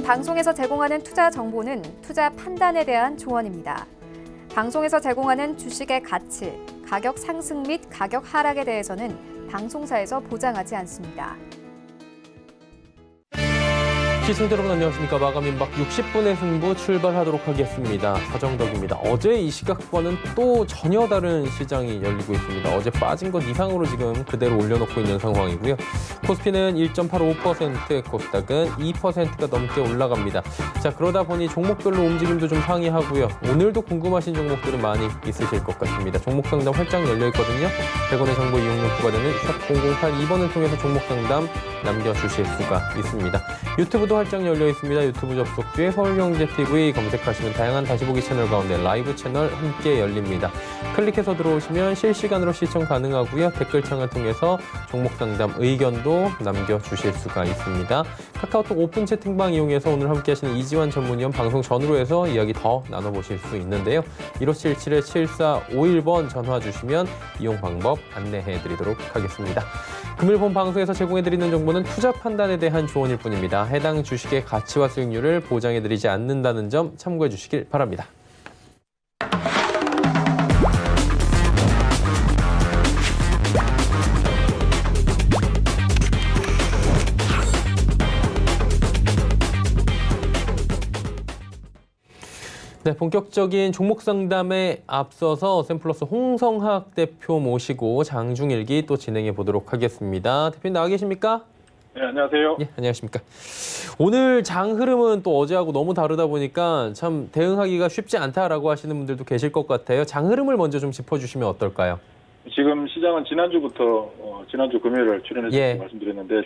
방송에서 제공하는 투자 정보는 투자 판단에 대한 조언입니다. 방송에서 제공하는 주식의 가치, 가격 상승 및 가격 하락에 대해서는 방송사에서 보장하지 않습니다. 시청자 여러분 안녕하십니까. 마감인박 60분의 승부 출발하도록 하겠습니다. 서정덕입니다. 어제 이 시각과는 또 전혀 다른 시장이 열리고 있습니다. 어제 빠진 것 이상으로 지금 그대로 올려놓고 있는 상황이고요. 코스피는 1.85%, 코스닥은 2%가 넘게 올라갑니다. 자, 그러다 보니 종목별로 움직임도 좀 상이하고요. 오늘도 궁금하신 종목들은 많이 있으실 것 같습니다. 종목 상담 활짝 열려 있거든요. 100원의 정보 이용료 부과되는 샵0082번을 통해서 종목 상담 남겨주실 수가 있습니다. 유튜브도 활짝 열려 있습니다. 유튜브 접속 뒤에 서울경제TV 검색하시면 다양한 다시보기 채널 가운데 라이브 채널 함께 열립니다. 클릭해서 들어오시면 실시간으로 시청 가능하고요. 댓글창을 통해서 종목 상담 의견도 남겨주실 수가 있습니다. 카카오톡 오픈 채팅방 이용해서 오늘 함께 하시는 이지환 전문위원 방송 전후로 해서 이야기 더 나눠보실 수 있는데요. 1577-7451번 전화 주시면 이용 방법 안내해드리도록 하겠습니다. 금일 본 방송에서 제공해드리는 정보는 투자 판단에 대한 조언일 뿐입니다. 해당 주식의 가치와 수익률을 보장해드리지 않는다는 점 참고해 주시길 바랍니다. 네, 본격적인 종목 상담에 앞서서 샘플러스 홍성학 대표 모시고 장중일기 또 진행해 보도록 하겠습니다. 대표님 나와 계십니까? 네, 안녕하세요. 예, 안녕하십니까. 오늘 장 흐름은 또 어제하고 너무 다르다 보니까 참 대응하기가 쉽지 않다라고 하시는 분들도 계실 것 같아요. 장 흐름을 먼저 좀 짚어주시면 어떨까요? 지금 시장은 지난주부터 지난주 금요일을 출연해서 말씀드렸는데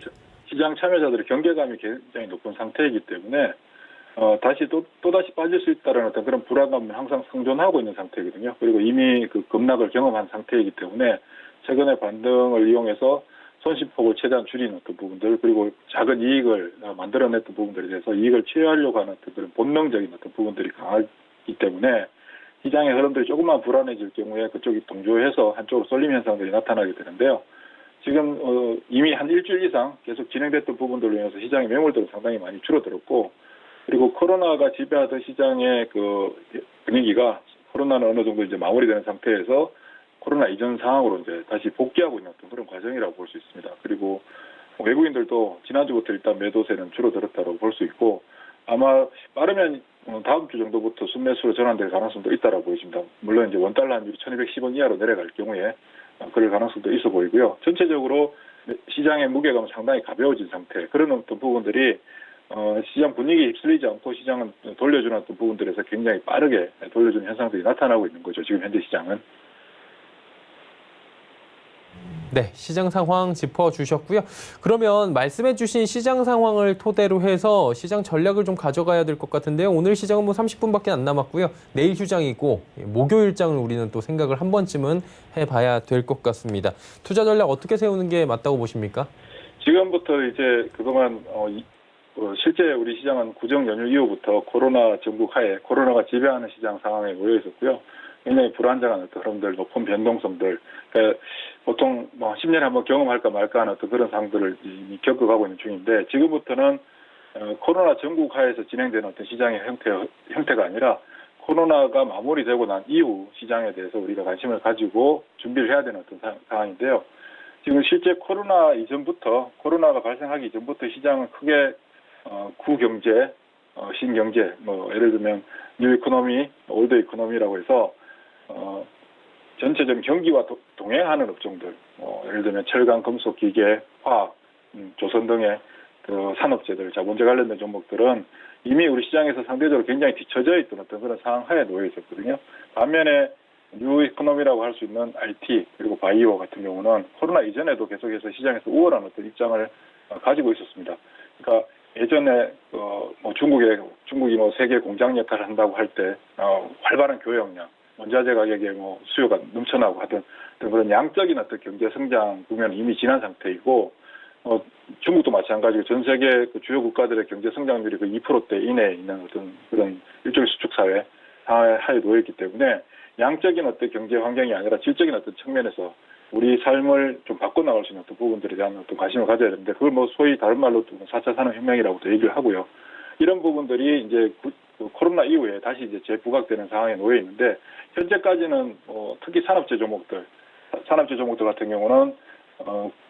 시장 참여자들의 경계감이 굉장히 높은 상태이기 때문에 다시 또다시 빠질 수 있다는 어떤 그런 불안감은 항상 생존하고 있는 상태거든요. 그리고 이미 그 급락을 경험한 상태이기 때문에 최근의 반등을 이용해서 손실폭을 최대한 줄이는 어떤 부분들, 그리고 작은 이익을 만들어냈던 부분들에 대해서 이익을 취하려고 하는 어떤 그런 본능적인 어떤 부분들이 강하기 때문에 시장의 흐름들이 조금만 불안해질 경우에 그쪽이 동조해서 한쪽으로 쏠림 현상들이 나타나게 되는데요. 지금 이미 한 일주일 이상 계속 진행됐던 부분들로 인해서 시장의 매물들은 상당히 많이 줄어들었고, 그리고 코로나가 지배하던 시장의 그 분위기가 코로나는 어느 정도 이제 마무리되는 상태에서 코로나 이전 상황으로 이제 다시 복귀하고 있는 어떤 그런 과정이라고 볼 수 있습니다. 그리고 외국인들도 지난주부터 일단 매도세는 줄어들었다고 볼 수 있고, 아마 빠르면 다음 주 정도부터 순매수로 전환될 가능성도 있다고 보입니다. 물론 이제 원달러 환율이 1210원 이하로 내려갈 경우에 그럴 가능성도 있어 보이고요. 전체적으로 시장의 무게감은 상당히 가벼워진 상태, 그런 어떤 부분들이 시장 분위기에 휩쓸리지 않고 시장은 돌려주는 어떤 부분들에서 굉장히 빠르게 돌려주는 현상들이 나타나고 있는 거죠. 지금 현재 시장은. 네, 시장 상황 짚어주셨고요. 그러면 말씀해 주신 시장 상황을 토대로 해서 시장 전략을 좀 가져가야 될 것 같은데요. 오늘 시장은 뭐 30분밖에 안 남았고요. 내일 휴장이고 목요일장을 우리는 또 생각을 한 번쯤은 해봐야 될 것 같습니다. 투자 전략 어떻게 세우는 게 맞다고 보십니까? 지금부터 이제 그동안 실제 우리 시장은 구정 연휴 이후부터 코로나 전국 하에 코로나가 지배하는 시장 상황에 놓여 있었고요. 굉장히 불안정한 어떤 흐름들, 높은 변동성들, 그러니까 보통 뭐 10년에 한번 경험할까 말까 하는 어떤 그런 상황들을 이미 겪어가고 있는 중인데, 지금부터는 코로나 전국 하에서 진행되는 어떤 시장의 형태가 아니라 코로나가 마무리되고 난 이후 시장에 대해서 우리가 관심을 가지고 준비를 해야 되는 어떤 상황인데요. 지금 실제 코로나 이전부터, 코로나가 발생하기 이전부터 시장은 크게 구경제, 신경제, 뭐 예를 들면 뉴 이코노미, 올드 이코노미라고 해서 전체적인 경기와 동행하는 업종들, 예를 들면 철강, 금속, 기계, 화학, 조선 등의 그 산업재들, 자본재 관련된 종목들은 이미 우리 시장에서 상대적으로 굉장히 뒤처져 있던 어떤 그런 상황 하에 놓여 있었거든요. 반면에 뉴 이코노미라고 할 수 있는 IT 그리고 바이오 같은 경우는 코로나 이전에도 계속해서 시장에서 우월한 어떤 입장을 가지고 있었습니다. 그러니까 예전에 뭐 중국이 뭐 세계 공장 역할을 한다고 할 때 활발한 교역량, 원자재 가격에 뭐 수요가 넘쳐나고 하던 그런 양적인 어떤 경제 성장 국면은 이미 지난 상태이고, 중국도 마찬가지고 전 세계 그 주요 국가들의 경제 성장률이 그 2%대 이내에 있는 어떤 그런 일종의 수축 사회 하에 놓여 있기 때문에 양적인 어떤 경제 환경이 아니라 질적인 어떤 측면에서 우리 삶을 좀 바꿔나갈 수 있는 어떤 부분들에 대한 어떤 관심을 가져야 되는데, 그걸 뭐 소위 다른 말로 4차 산업혁명이라고도 얘기를 하고요. 이런 부분들이 이제 코로나 이후에 다시 이제 재부각되는 상황에 놓여 있는데 현재까지는 특히 산업재 종목들 같은 경우는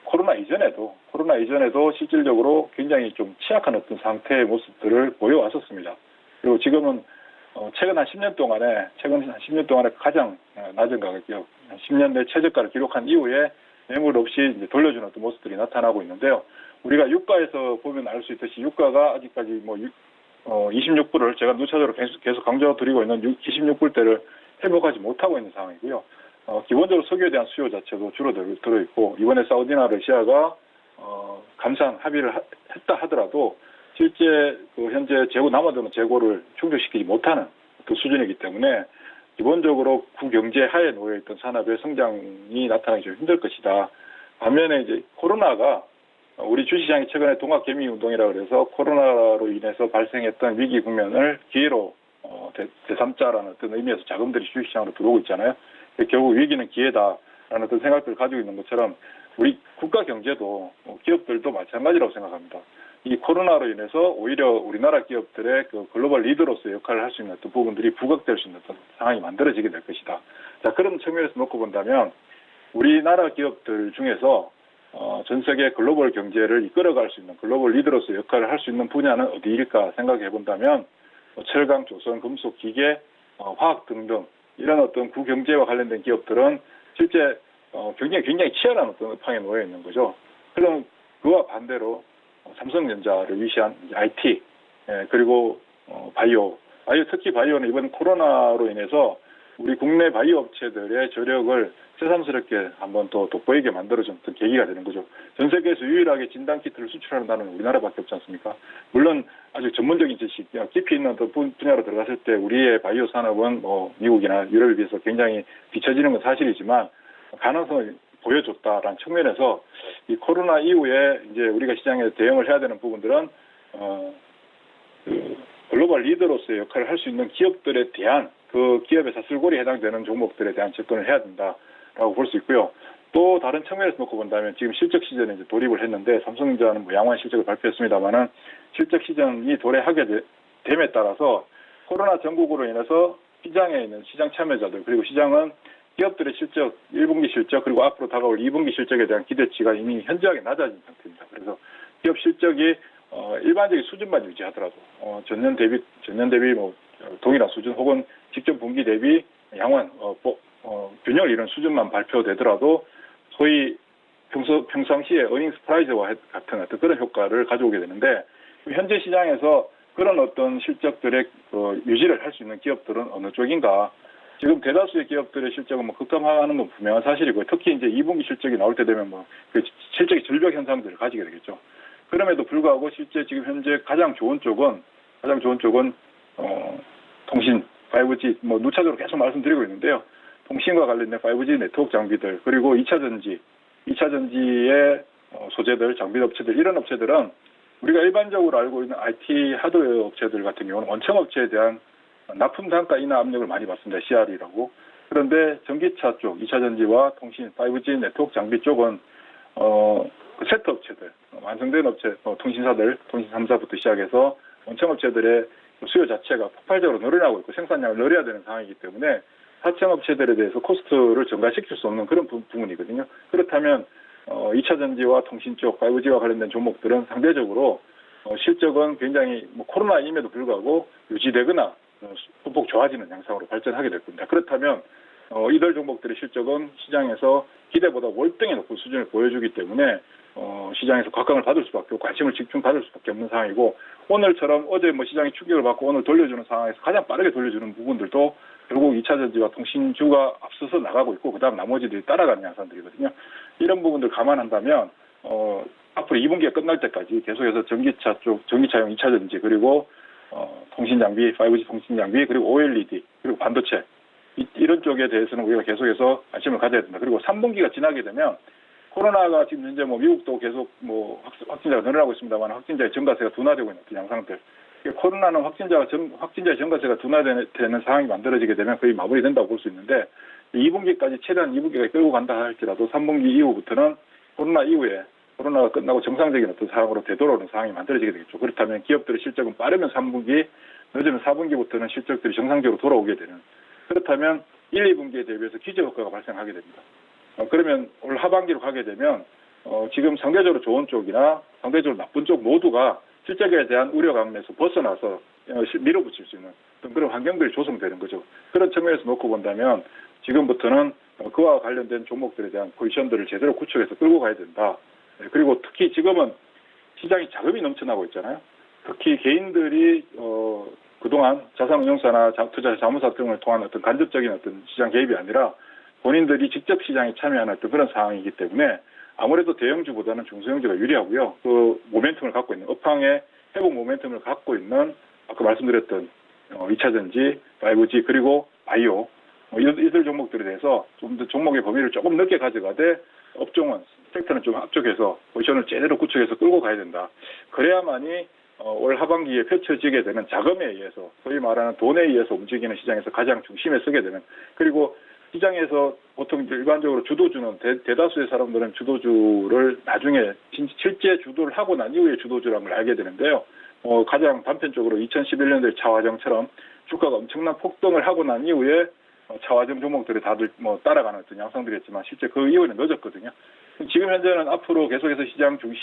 코로나 이전에도 실질적으로 굉장히 좀 취약한 어떤 상태의 모습들을 보여왔었습니다. 그리고 지금은 최근 한 10년 동안에 가장 낮은 가격이요. 10년 내 최저가를 기록한 이후에 매물 없이 이제 돌려주는 어떤 모습들이 나타나고 있는데요. 우리가 유가에서 보면 알 수 있듯이 유가가 아직까지 26불을 제가 누차적으로 계속 강조드리고 있는 26불대를 회복하지 못하고 있는 상황이고요. 기본적으로 석유에 대한 수요 자체도 줄어들어 있고 이번에 사우디나 러시아가 감산 합의를 했다 하더라도 실제 현재 남아도는 재고를 충족시키지 못하는 그 수준이기 때문에 기본적으로 구경제 하에 놓여 있던 산업의 성장이 나타나기 좀 힘들 것이다. 반면에 이제 코로나가 우리 주시장이 최근에 동학개미 운동이라고 해서 코로나로 인해서 발생했던 위기 국면을 기회로 되삼자라는 어떤 의미에서 자금들이 주시장으로 들어오고 있잖아요. 결국 위기는 기회다라는 어떤 생각들을 가지고 있는 것처럼 우리 국가 경제도 기업들도 마찬가지라고 생각합니다. 이 코로나로 인해서 오히려 우리나라 기업들의 그 글로벌 리더로서의 역할을 할 수 있는 어떤 부분들이 부각될 수 있는 어떤 상황이 만들어지게 될 것이다. 자, 그런 측면에서 놓고 본다면 우리나라 기업들 중에서 전 세계 글로벌 경제를 이끌어갈 수 있는 글로벌 리더로서의 역할을 할 수 있는 분야는 어디일까 생각해 본다면 철강, 조선, 금속, 기계, 화학 등등 이런 어떤 구경제와 관련된 기업들은 실제 굉장히 치열한 어떤 업황에 놓여 있는 거죠. 그럼 그와 반대로 삼성전자를 위시한 IT 그리고 바이오 특히 바이오는 이번 코로나로 인해서 우리 국내 바이오 업체들의 저력을 새삼스럽게 한번 또 돋보이게 만들어준 어떤 계기가 되는 거죠. 전 세계에서 유일하게 진단키트를 수출하는 나라는 우리나라밖에 없지 않습니까? 물론 아주 전문적인 지식, 깊이 있는 어떤 분야로 들어갔을 때 우리의 바이오 산업은 미국이나 유럽에 비해서 굉장히 뒤처지는 건 사실이지만 가능성을 보여줬다라는 측면에서 이 코로나 이후에 이제 우리가 시장에 대응을 해야 되는 부분들은 글로벌 리더로서의 역할을 할 수 있는 기업들에 대한 그 기업의 사슬고리에 해당되는 종목들에 대한 접근을 해야 된다라고 볼 수 있고요. 또 다른 측면에서 놓고 본다면 지금 실적 시즌에 이제 돌입을 했는데 삼성전자는 양호한 실적을 발표했습니다만은 실적 시즌이 도래하게 됨에 따라서 코로나 전국으로 인해서 시장에 있는 시장 참여자들 그리고 시장은 기업들의 실적, 1분기 실적 그리고 앞으로 다가올 2분기 실적에 대한 기대치가 이미 현저하게 낮아진 상태입니다. 그래서 기업 실적이 일반적인 수준만 유지하더라도 전년 대비 동일한 수준 혹은 직전 분기 대비 양호한 균형을 이룬 수준만 발표되더라도 소위 평상시에 어닝 스프라이즈와 같은 어떤 그런 효과를 가져오게 되는데 현재 시장에서 그런 어떤 실적들의 유지를 할 수 있는 기업들은 어느 쪽인가? 지금 대다수의 기업들의 실적은 급감하는 건 분명한 사실이고요. 특히 이제 2분기 실적이 나올 때 되면 그 실적의 절벽 현상들을 가지게 되겠죠. 그럼에도 불구하고 실제 지금 현재 가장 좋은 쪽은 통신, 5G 누차적으로 계속 말씀드리고 있는데요. 통신과 관련된 5G 네트워크 장비들 그리고 2차전지의 소재들, 장비 업체들 이런 업체들은 우리가 일반적으로 알고 있는 IT 하드웨어 업체들 같은 경우는 원청 업체에 대한 납품 단가 인하 압력을 많이 받습니다. CR이라고. 그런데 전기차 쪽, 2차전지와 통신, 5G 네트워크 장비 쪽은 세트 업체들, 완성된 업체, 통신사들, 통신 3사부터 시작해서 원청 업체들의 수요 자체가 폭발적으로 늘어나고 있고 생산량을 늘려야 되는 상황이기 때문에 하청 업체들에 대해서 코스트를 증가시킬 수 없는 그런 부분이거든요. 그렇다면 2차전지와 통신 쪽, 5G와 관련된 종목들은 상대적으로 실적은 굉장히 코로나임에도 불구하고 유지되거나 소폭 좋아지는 양상으로 발전하게 될 겁니다. 그렇다면 이들 종목들의 실적은 시장에서 기대보다 월등히 높은 수준을 보여주기 때문에 시장에서 각광을 받을 수밖에 없고 관심을 집중받을 수밖에 없는 상황이고 오늘처럼 어제 시장이 충격을 받고 오늘 돌려주는 상황에서 가장 빠르게 돌려주는 부분들도 결국 2차전지와 통신주가 앞서서 나가고 있고 그다음 나머지들이 따라가는 양상들이거든요. 이런 부분들 감안한다면 앞으로 2분기가 끝날 때까지 계속해서 전기차용 2차전지 그리고 통신장비, 5G 통신장비 그리고 OLED 그리고 반도체 이런 쪽에 대해서는 우리가 계속해서 관심을 가져야 된다. 그리고 3분기가 지나게 되면 코로나가 지금 현재 미국도 계속 확진자가 늘어나고 있습니다만 확진자의 증가세가 둔화되고 있는 양상들. 코로나는 확진자의 증가세가 둔화되는 상황이 만들어지게 되면 거의 마무리된다고 볼 수 있는데 2분기까지 최대한 2분기가 끌고 간다 할지라도 3분기 이후부터는 코로나 이후에 코로나가 끝나고 정상적인 어떤 상황으로 되돌아오는 상황이 만들어지게 되겠죠. 그렇다면 기업들의 실적은 빠르면 3분기, 늦으면 4분기부터는 실적들이 정상적으로 돌아오게 되는, 그렇다면 1, 2분기에 대비해서 기저효과가 발생하게 됩니다. 그러면 올 하반기로 가게 되면 지금 상대적으로 좋은 쪽이나 상대적으로 나쁜 쪽 모두가 실적에 대한 우려감에서 벗어나서 밀어붙일 수 있는 어떤 그런 환경들이 조성되는 거죠. 그런 측면에서 놓고 본다면 지금부터는 그와 관련된 종목들에 대한 포지션들을 제대로 구축해서 끌고 가야 된다. 그리고 특히 지금은 시장이 자금이 넘쳐나고 있잖아요. 특히 개인들이 그동안 자산운용사나 투자 자문사 등을 통한 어떤 간접적인 어떤 시장 개입이 아니라 본인들이 직접 시장에 참여하는 어떤 그런 상황이기 때문에 아무래도 대형주보다는 중소형주가 유리하고요. 그 모멘텀을 갖고 있는, 업황의 회복 모멘텀을 갖고 있는 아까 말씀드렸던 2차전지, 5G 그리고 바이오 이들 종목들에 대해서 좀 더 종목의 범위를 조금 넓게 가져가되 업종은 섹터는 좀 앞쪽에서 포지션을 제대로 구축해서 끌고 가야 된다. 그래야만이 올 하반기에 펼쳐지게 되는 자금에 의해서 소위 말하는 돈에 의해서 움직이는 시장에서 가장 중심에 서게 되는, 그리고 시장에서 보통 일반적으로 주도주는 대다수의 사람들은 주도주를 나중에 실제 주도를 하고 난 이후에 주도주라는 걸 알게 되는데요. 가장 단편적으로 2011년도의 차화정처럼 주가가 엄청난 폭등을 하고 난 이후에 차화정 종목들이 다들 따라가는 어떤 양상들이었지만 실제 그 이후에는 늦었거든요. 지금 현재는 앞으로 계속해서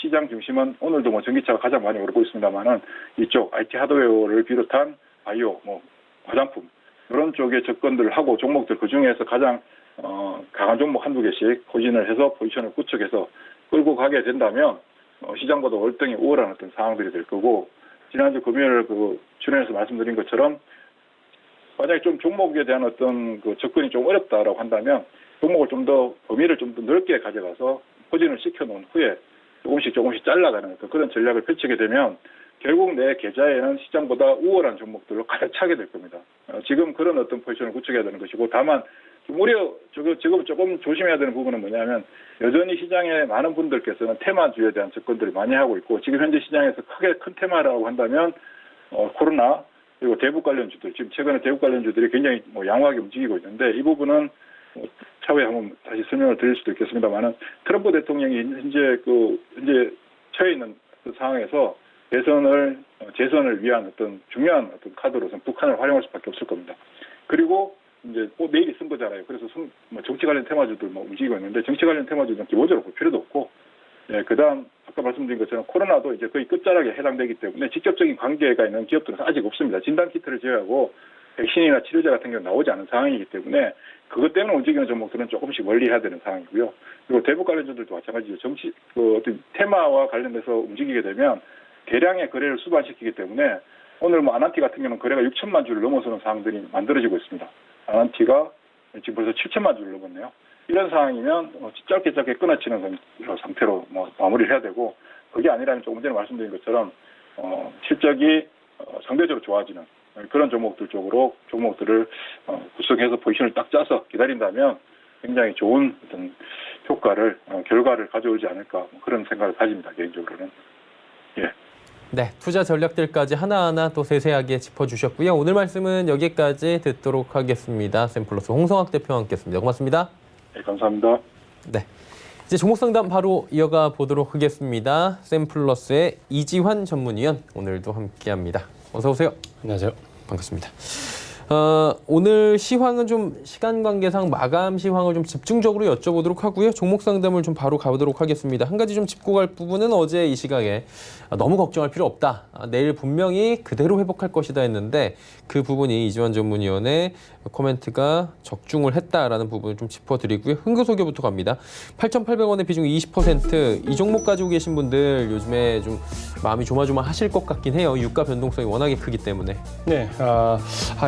시장 중심은 오늘도 전기차가 가장 많이 오르고 있습니다만은 이쪽 IT 하드웨어를 비롯한 바이오, 화장품 이런 쪽에 접근들을 하고 종목들 그 중에서 가장 강한 종목 한두 개씩 포진을 해서 포지션을 구축해서 끌고 가게 된다면 시장보다 월등히 우월한 어떤 상황들이 될 거고, 지난주 금요일 그 출연해서 말씀드린 것처럼 만약에 좀 종목에 대한 어떤 그 접근이 좀 어렵다라고 한다면 종목을 좀 더 범위를 좀 더 넓게 가져가서 포진을 시켜놓은 후에 조금씩 잘라가는 어떤 그런 전략을 펼치게 되면 결국 내 계좌에는 시장보다 우월한 종목들로 가득 차게 될 겁니다. 지금 그런 어떤 포지션을 구축해야 되는 것이고, 다만 지금 조금 조심해야 되는 부분은 뭐냐면 여전히 시장에 많은 분들께서는 테마주에 대한 접근들을 많이 하고 있고, 지금 현재 시장에서 크게 큰 테마라고 한다면 코로나 그리고 대북 관련주들, 지금 최근에 대북 관련주들이 굉장히 양호하게 움직이고 있는데 이 부분은 차후에 한번 다시 설명을 드릴 수도 있겠습니다만은 트럼프 대통령이 현재 처해 있는 그 상황에서 재선을 위한 어떤 중요한 어떤 카드로서는 북한을 활용할 수밖에 없을 겁니다. 그리고 이제 내일이 선거잖아요. 그래서 정치 관련 테마주들 움직이고 있는데 정치 관련 테마주들은 기본적으로 볼 필요도 없고, 그다음 아까 말씀드린 것처럼 코로나도 이제 거의 끝자락에 해당되기 때문에 직접적인 관계가 있는 기업들은 아직 없습니다. 진단 키트를 제외하고 백신이나 치료제 같은 경우는 나오지 않은 상황이기 때문에 그것 때문에 움직이는 종목들은 조금씩 멀리해야 되는 상황이고요. 그리고 대북 관련주들도 마찬가지죠. 어떤 테마와 관련돼서 움직이게 되면 대량의 거래를 수반시키기 때문에 오늘 아난티 같은 경우는 거래가 6천만 주를 넘어서는 상황들이 만들어지고 있습니다. 아난티가 지금 벌써 7천만 주를 넘었네요. 이런 상황이면 짧게 끊어치는 상태로 마무리를 해야 되고, 그게 아니라면 조금 전에 말씀드린 것처럼 실적이 상대적으로 좋아지는 그런 종목들을 구성해서 포지션을 딱 짜서 기다린다면 굉장히 좋은 어떤 결과를 가져오지 않을까, 그런 생각을 가집니다. 개인적으로는. 예. 네, 투자 전략들까지 하나하나 또 세세하게 짚어주셨고요. 오늘 말씀은 여기까지 듣도록 하겠습니다. 샘플러스 홍성학 대표와 함께했습니다. 고맙습니다. 네, 감사합니다. 네, 이제 종목 상담 바로 이어가 보도록 하겠습니다. 샘플러스의 이지환 전문위원 오늘도 함께합니다. 어서 오세요. 안녕하세요. 반갑습니다. 오늘 시황은 좀 시간 관계상 마감 시황을 좀 집중적으로 여쭤보도록 하고요. 종목 상담을 좀 바로 가보도록 하겠습니다. 한 가지 좀 짚고 갈 부분은 어제 이 시각에 너무 걱정할 필요 없다. 내일 분명히 그대로 회복할 것이다 했는데 그 부분이 이지환 전문위원의 코멘트가 적중을 했다라는 부분을 좀 짚어드리고요. 흥그소개부터 갑니다. 8,800원의 비중 20%. 이 종목 가지고 계신 분들 요즘에 좀 마음이 조마조마하실 것 같긴 해요. 유가 변동성이 워낙에 크기 때문에. 네,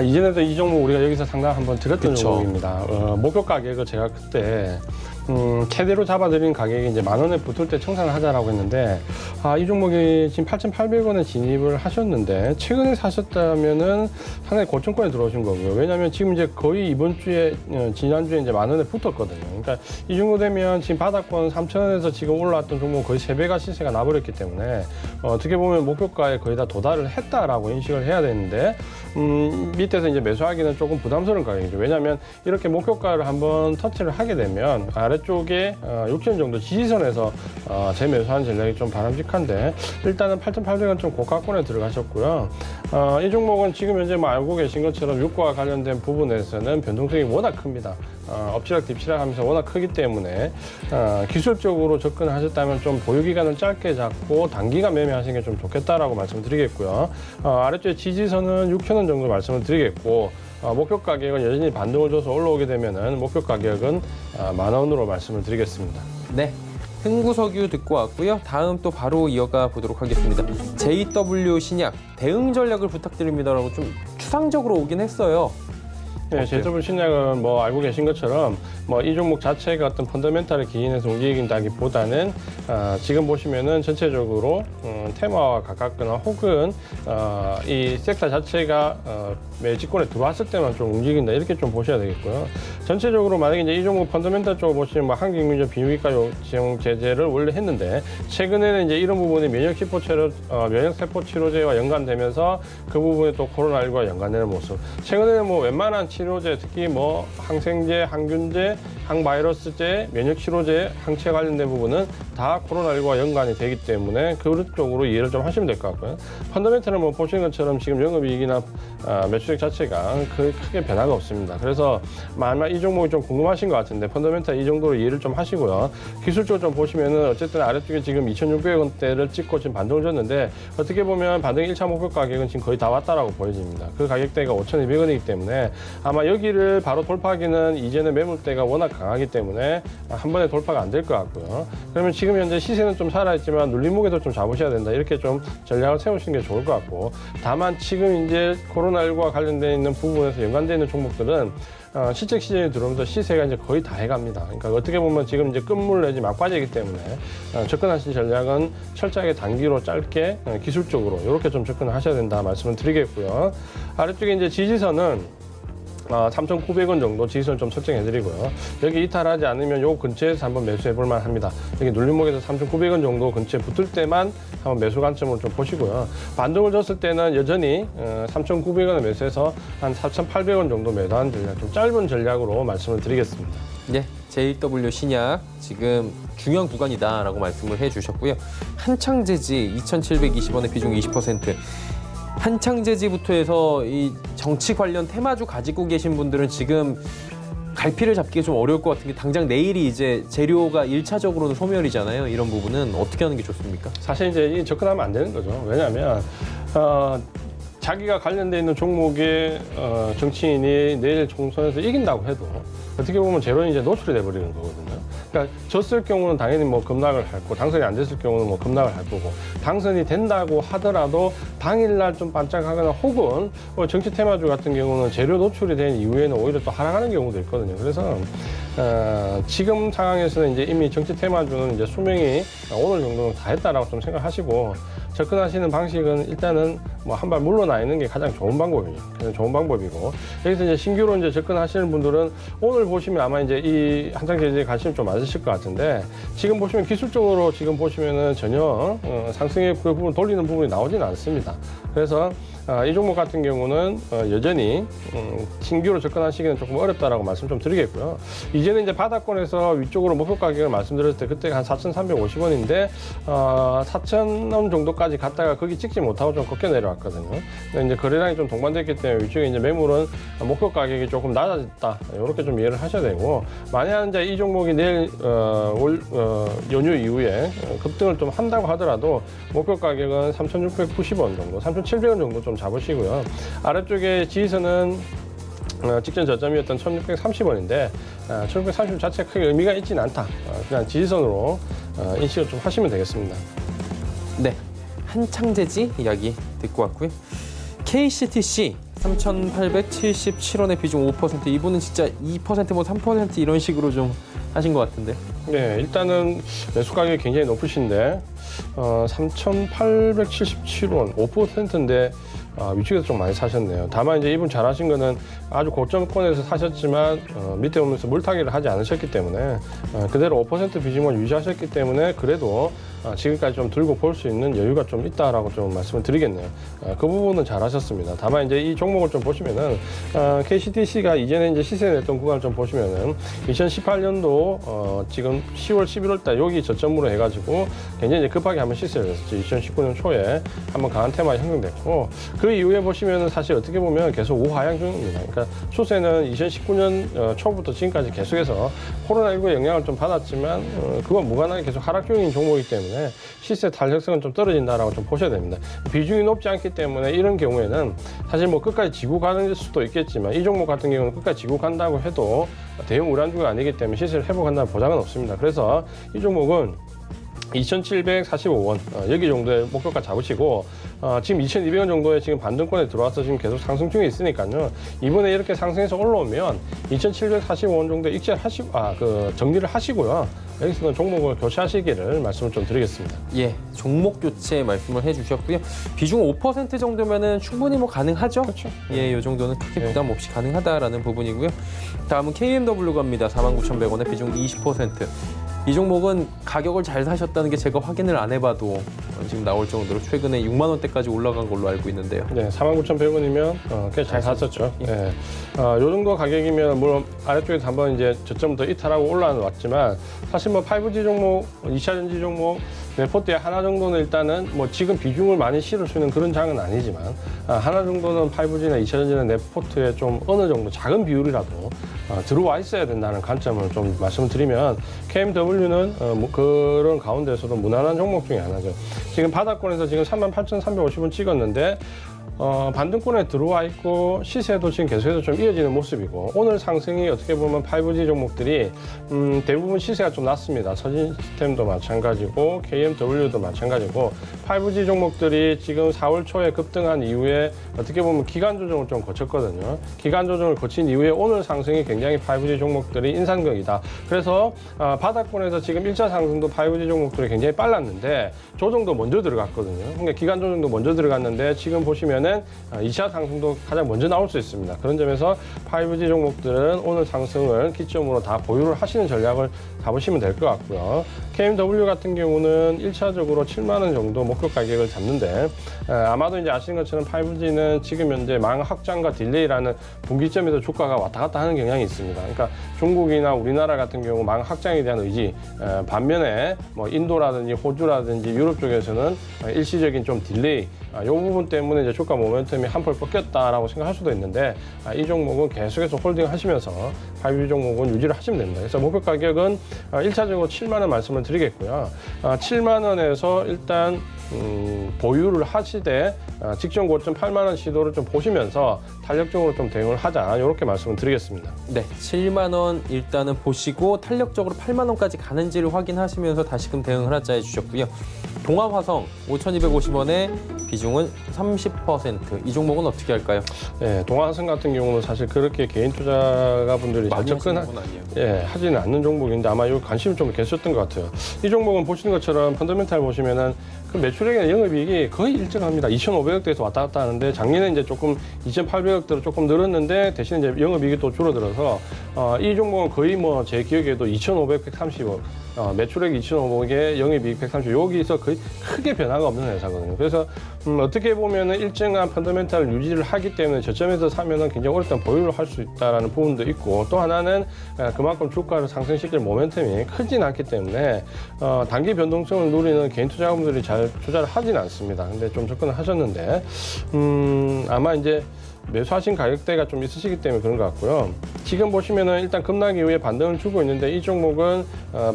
이전에도 이 종목 우리가 여기서 상담 한번 드렸던 그쵸. 종목입니다. 목표 가격을 제가 그때 최대로 잡아드린 가격이 이제 10,000원에 붙을 때 청산을 하자라고 했는데, 이 종목이 지금 8,800원에 진입을 하셨는데 최근에 사셨다면은 상당히 고점권에 들어오신 거고요. 왜냐하면 지금 이제 거의 이번 주에 지난주에 이제 10,000원에 붙었거든요. 그러니까 이 정도 되면 지금 바닥권 3,000원에서 지금 올라왔던 종목 거의 3배가 시세가 나버렸기 때문에 어떻게 보면 목표가에 거의 다 도달을 했다라고 인식을 해야 되는데, 밑에서 이제 매수하기는 조금 부담스러운 가격이죠. 왜냐하면 이렇게 목표가를 한번 터치를 하게 되면 아래 아래쪽에 6천 정도 지지선에서 재매수하는 전략이 좀 바람직한데 일단은 8,800원 좀 고가권에 들어가셨고요. 이 종목은 지금 현재 뭐 알고 계신 것처럼 유가와 관련된 부분에서는 변동성이 워낙 큽니다. 엎치락 뒤치락 하면서 워낙 크기 때문에 기술적으로 접근하셨다면 좀 보유기간을 짧게 잡고 단기간 매매하시는 게 좀 좋겠다라고 말씀드리겠고요. 아래쪽에 지지선은 6,000원 정도 말씀을 드리겠고 목표 가격은 여전히 반등을 줘서 올라오게 되면은 목표 가격은 10,000원으로 말씀을 드리겠습니다. 네. 흥구석유 듣고 왔고요. 다음 또 바로 이어가 보도록 하겠습니다. JW 신약 대응 전략을 부탁드립니다라고 좀 추상적으로 오긴 했어요. 네, JW 신약은 뭐 알고 계신 것처럼 뭐 이 종목 자체가 어떤 펀더멘탈에 기인해서 움직인다기보다는 지금 보시면은 전체적으로 테마와 가깝거나 혹은 이 섹터 자체가 매집권에 들어왔을 때만 좀 움직인다 이렇게 좀 보셔야 되겠고요. 전체적으로 만약에 이제 이 종목 펀더멘탈 쪽으로 보시면 뭐 한국민족 비뇨기과 요청 제재를 원래 했는데 최근에는 이제 이런 부분이 면역세포 치료제와 연관되면서 그 부분에 또 코로나19와 연관되는 모습. 최근에는 뭐 웬만한 치료제 특히 뭐 항생제, 항균제, 항바이러스제, 면역치료제, 항체 관련된 부분은 다 코로나19와 연관이 되기 때문에 그런 쪽으로 이해를 좀 하시면 될 것 같고요. 펀더멘탈은 뭐 보시는 것처럼 지금 영업이익이나 매출액 자체가 크게 변화가 없습니다. 그래서 아마 이 종목이 좀 궁금하신 것 같은데 펀더멘탈 이 정도로 이해를 좀 하시고요. 기술적으로 좀 보시면은 어쨌든 아래쪽에 지금 2,600원대를 찍고 지금 반등을 줬는데 어떻게 보면 반등 1차 목표 가격은 지금 거의 다 왔다라고 보여집니다. 그 가격대가 5,200원이기 때문에 아마 여기를 바로 돌파하기는 이제는 매물대가 워낙 강하기 때문에 한 번에 돌파가 안 될 것 같고요. 그러면 지금 현재 시세는 좀 살아있지만 눌림목에도 좀 잡으셔야 된다. 이렇게 좀 전략을 세우시는 게 좋을 것 같고 다만 지금 이제 코로나19와 관련되어 있는 부분에서 연관되어 있는 종목들은 실적 시즌이 들어오면서 시세가 이제 거의 다 해갑니다. 그러니까 어떻게 보면 지금 이제 끝물 내지 막바지이기 때문에 접근하신 전략은 철저하게 단기로 짧게 기술적으로 이렇게 좀 접근을 하셔야 된다 말씀을 드리겠고요. 아래쪽에 이제 지지선은 3,900원 정도 지지선을 좀 설정해드리고요. 여기 이탈하지 않으면 요 근처에서 한번 매수해볼만 합니다. 여기 눌림목에서 3,900원 정도 근처에 붙을 때만 한번 매수 관점으로 좀 보시고요. 반등을 줬을 때는 여전히 3,900원에 매수해서 한 4,800원 정도 매도하는 전략, 좀 짧은 전략으로 말씀을 드리겠습니다. 네, JW 신약 지금 중요한 구간이다라고 말씀을 해주셨고요. 한창제지 2,720원의 비중 20%. 한창제지부터 해서 이 정치 관련 테마주 가지고 계신 분들은 지금 갈피를 잡기가 좀 어려울 것 같은 게 당장 내일이 이제 재료가 1차적으로는 소멸이잖아요. 이런 부분은 어떻게 하는 게 좋습니까? 사실 이제 접근하면 안 되는 거죠. 왜냐하면 자기가 관련돼 있는 종목의 정치인이 내일 총선에서 이긴다고 해도 어떻게 보면 재론이 이제 노출이 돼버리는 거거든요. 그러니까 졌을 경우는 당연히 뭐 급락을 할 거고 당선이 안 됐을 경우는 뭐 급락을 할 거고 당선이 된다고 하더라도 당일날 좀 반짝하거나 혹은 정치 테마주 같은 경우는 재료 노출이 된 이후에는 오히려 또 하락하는 경우도 있거든요. 그래서 지금 상황에서는 이제 이미 정치 테마주는 이제 수명이 오늘 정도는 다 했다라고 좀 생각하시고 접근하시는 방식은 일단은 뭐 한 발 물러나 있는 게 가장 좋은 방법이죠. 그냥 좋은 방법이고 여기서 이제 신규로 이제 접근하시는 분들은 오늘 보시면 아마 이제 이 한창제지에 관심 좀 맞으실 것 같은데 지금 보시면 기술적으로 지금 보시면은 전혀 상승의 그 부분 돌리는 부분이 나오지는 않습니다. 그래서 이 종목 같은 경우는 여전히 신규로 접근하시기는 조금 어렵다라고 말씀 좀 드리겠고요. 이제는 이제 바닥권에서 위쪽으로 목표 가격을 말씀드렸을 때 그때가 한 4,350원인데 4,000원 정도까지 갔다가 거기 찍지 못하고 좀 꺾여 내려왔거든요. 이제 거래량이 좀 동반됐기 때문에 위쪽에 이제 매물은 목표 가격이 조금 낮아졌다. 이렇게 좀 이해를 하셔야 되고 만약 이제 이 종목이 내일 연휴 이후에 급등을 좀 한다고 하더라도 목표 가격은 3,690원 정도, 3,700원 정도 좀 잡으시고요. 아래쪽에 지지선은 직전 저점이었던 1,630원인데 1,630원 자체가 크게 의미가 있지는 않다. 그냥 지지선으로 인식을 좀 하시면 되겠습니다. 네, 한창제지 이야기 듣고 왔고요. KCTC 3,877원의 비중 5%. 이분은 진짜 2% 뭐 3% 이런 식으로 좀 하신 것 같은데. 네, 일단은 매수 가격이 굉장히 높으신데 3,877원 5%인데 위쪽에서 좀 많이 사셨네요. 다만 이제 이분 잘하신 거는 아주 고점권에서 사셨지만 밑에 오면서 물타기를 하지 않으셨기 때문에 그대로 5% 비중을 유지하셨기 때문에 그래도 지금까지 좀 들고 볼 수 있는 여유가 좀 있다라고 좀 말씀을 드리겠네요. 그 부분은 잘하셨습니다. 다만 이제 이 종목을 좀 보시면은 KCTC가 이전에 이제 시세 냈던 구간을 좀 보시면은 2018년도 지금 10월 11월 달 여기 저점으로 해가지고 굉장히 이제 급하게 한번 시세를 냈었죠. 2019년 초에 한번 강한 테마 형성됐고 그 이후에 보시면은 사실 어떻게 보면 계속 우하향 중입니다. 그러니까 추세는 2019년 초부터 지금까지 계속해서 코로나19의 영향을 좀 받았지만 그와 무관하게 계속 하락 중인 종목이기 때문에 시세 탄력성은 좀 떨어진다라고 좀 보셔야 됩니다. 비중이 높지 않기 때문에 이런 경우에는 사실 뭐 끝까지 지고 가는 수도 있겠지만 이 종목 같은 경우는 끝까지 지고 간다고 해도 대형 우량주가 아니기 때문에 시세를 회복한다는 보장은 없습니다. 그래서 이 종목은 2,745원 여기 정도의 목표가 잡으시고 지금 2,200원 정도의 지금 반등권에 들어와서 지금 계속 상승 중에 있으니까요. 이번에 이렇게 상승해서 올라오면 2,745원 정도에 익절하시고 정리를 하시고요. 여기서는 종목을 교체하시기를 말씀을 좀 드리겠습니다. 예, 종목 교체 말씀을 해주셨고요. 비중 5% 정도면은 충분히 뭐 가능하죠. 그렇죠. 예, 이 정도는 크게 부담 없이 가능하다라는 부분이고요. 다음은 KMW 갑니다. 49,100원에 비중 20%. 이 종목은 가격을 잘 사셨다는 게 제가 확인을 안 해봐도 지금 나올 정도로 최근에 6만 원대까지 올라간 걸로 알고 있는데요. 네, 49,100원이면 꽤 잘 샀었죠. 네. 요 정도 가격이면 물론 아래쪽에서 한번 이제 저점부터 이탈하고 올라왔지만 사실 뭐 5G 종목, 2차전지 종목 레포트에 하나 정도는 일단은 뭐 지금 비중을 많이 실을 수 있는 그런 장은 아니지만 하나 정도는 5G나 2차전지나 레포트에 좀 어느 정도 작은 비율이라도 들어와 있어야 된다는 관점을 좀 말씀을 드리면 KMW는 뭐 그런 가운데서도 무난한 종목 중에 하나죠. 지금 바닥권에서 지금 38,350원 찍었는데 반등권에 들어와 있고 시세도 지금 계속해서 좀 이어지는 모습이고 오늘 상승이 어떻게 보면 5G 종목들이 대부분 시세가 좀 낮습니다. 서진 시스템도 마찬가지고 KMW도 마찬가지고 5G 종목들이 지금 4월 초에 급등한 이후에 어떻게 보면 기간 조정을 좀 거쳤거든요. 기간 조정을 거친 이후에 오늘 상승이 굉장히 5G 종목들이 인상적이다. 그래서 바닥권에서 지금 1차 상승도 5G 종목들이 굉장히 빨랐는데 조정도 먼저 들어갔거든요. 그러니까 기간 조정도 먼저 들어갔는데 지금 보시면은 2차 상승도 가장 먼저 나올 수 있습니다. 그런 점에서 5G 종목들은 오늘 상승을 기점으로 다 보유를 하시는 전략을 잡으시면 될 것 같고요. KMW 같은 경우는 1차적으로 7만 원 정도 목표 가격을 잡는데 아마도 이제 아시는 것처럼 5G는 지금 현재 망 확장과 딜레이라는 분기점에서 주가가 왔다 갔다 하는 경향이 있습니다. 그러니까 중국이나 우리나라 같은 경우 망 확장에 대한 의지, 반면에 뭐 인도라든지 호주라든지 유럽 쪽에서는 일시적인 좀 딜레이, 이 부분 때문에 이제 주가 모멘텀이 한풀 꺾였다라고 생각할 수도 있는데 이 종목은 계속해서 홀딩하시면서 5G 종목은 유지를 하시면 됩니다. 그래서 목표 가격은 1차적으로 7만 원 말씀을 드리겠고요. 7만 원에서 일단 보유를 하시되 직전 고점 8만 원 시도를 좀 보시면서 탄력적으로 좀 대응을 하자 이렇게 말씀을 드리겠습니다. 네, 7만 원 일단은 보시고 탄력적으로 8만 원까지 가는지를 확인하시면서 다시금 대응을 하자 해주셨고요. 동아화성 5,250원에 비중은 30%. 이 종목은 어떻게 할까요? 네, 동아화성 같은 경우는 사실 그렇게 개인 투자가분들이 잘 하지는 않는 종목인데 아마 이 관심이 좀 계셨던 것 같아요. 이 종목은 보시는 것처럼 펀더멘탈 보시면은 그 매출액이나 영업이익이 거의 일정합니다. 2,500억대에서 왔다 갔다 하는데 작년에 이제 조금 2,800억대로 조금 늘었는데 대신 이제 영업이익이 또 줄어들어서 이 종목은 거의 뭐 제 기억에도 2,530억 매출액 2,500억에 영업이익 130억 여기서 거의 크게 변화가 없는 회사거든요. 그래서 어떻게 보면은 일정한 펀더멘탈을 유지를 하기 때문에 저점에서 사면은 굉장히 오랫동안 보유를 할 수 있다라는 부분도 있고 또 하나는 그만큼 주가를 상승시킬 모멘텀이 크진 않기 때문에 단기 변동성을 누리는 개인 투자자분들이 잘 투자를 하진 않습니다. 근데 좀 접근을 하셨는데 아마 이제 매수하신 가격대가 좀 있으시기 때문에 그런 것 같고요. 지금 보시면은 일단 급락 이후에 반등을 주고 있는데 이 종목은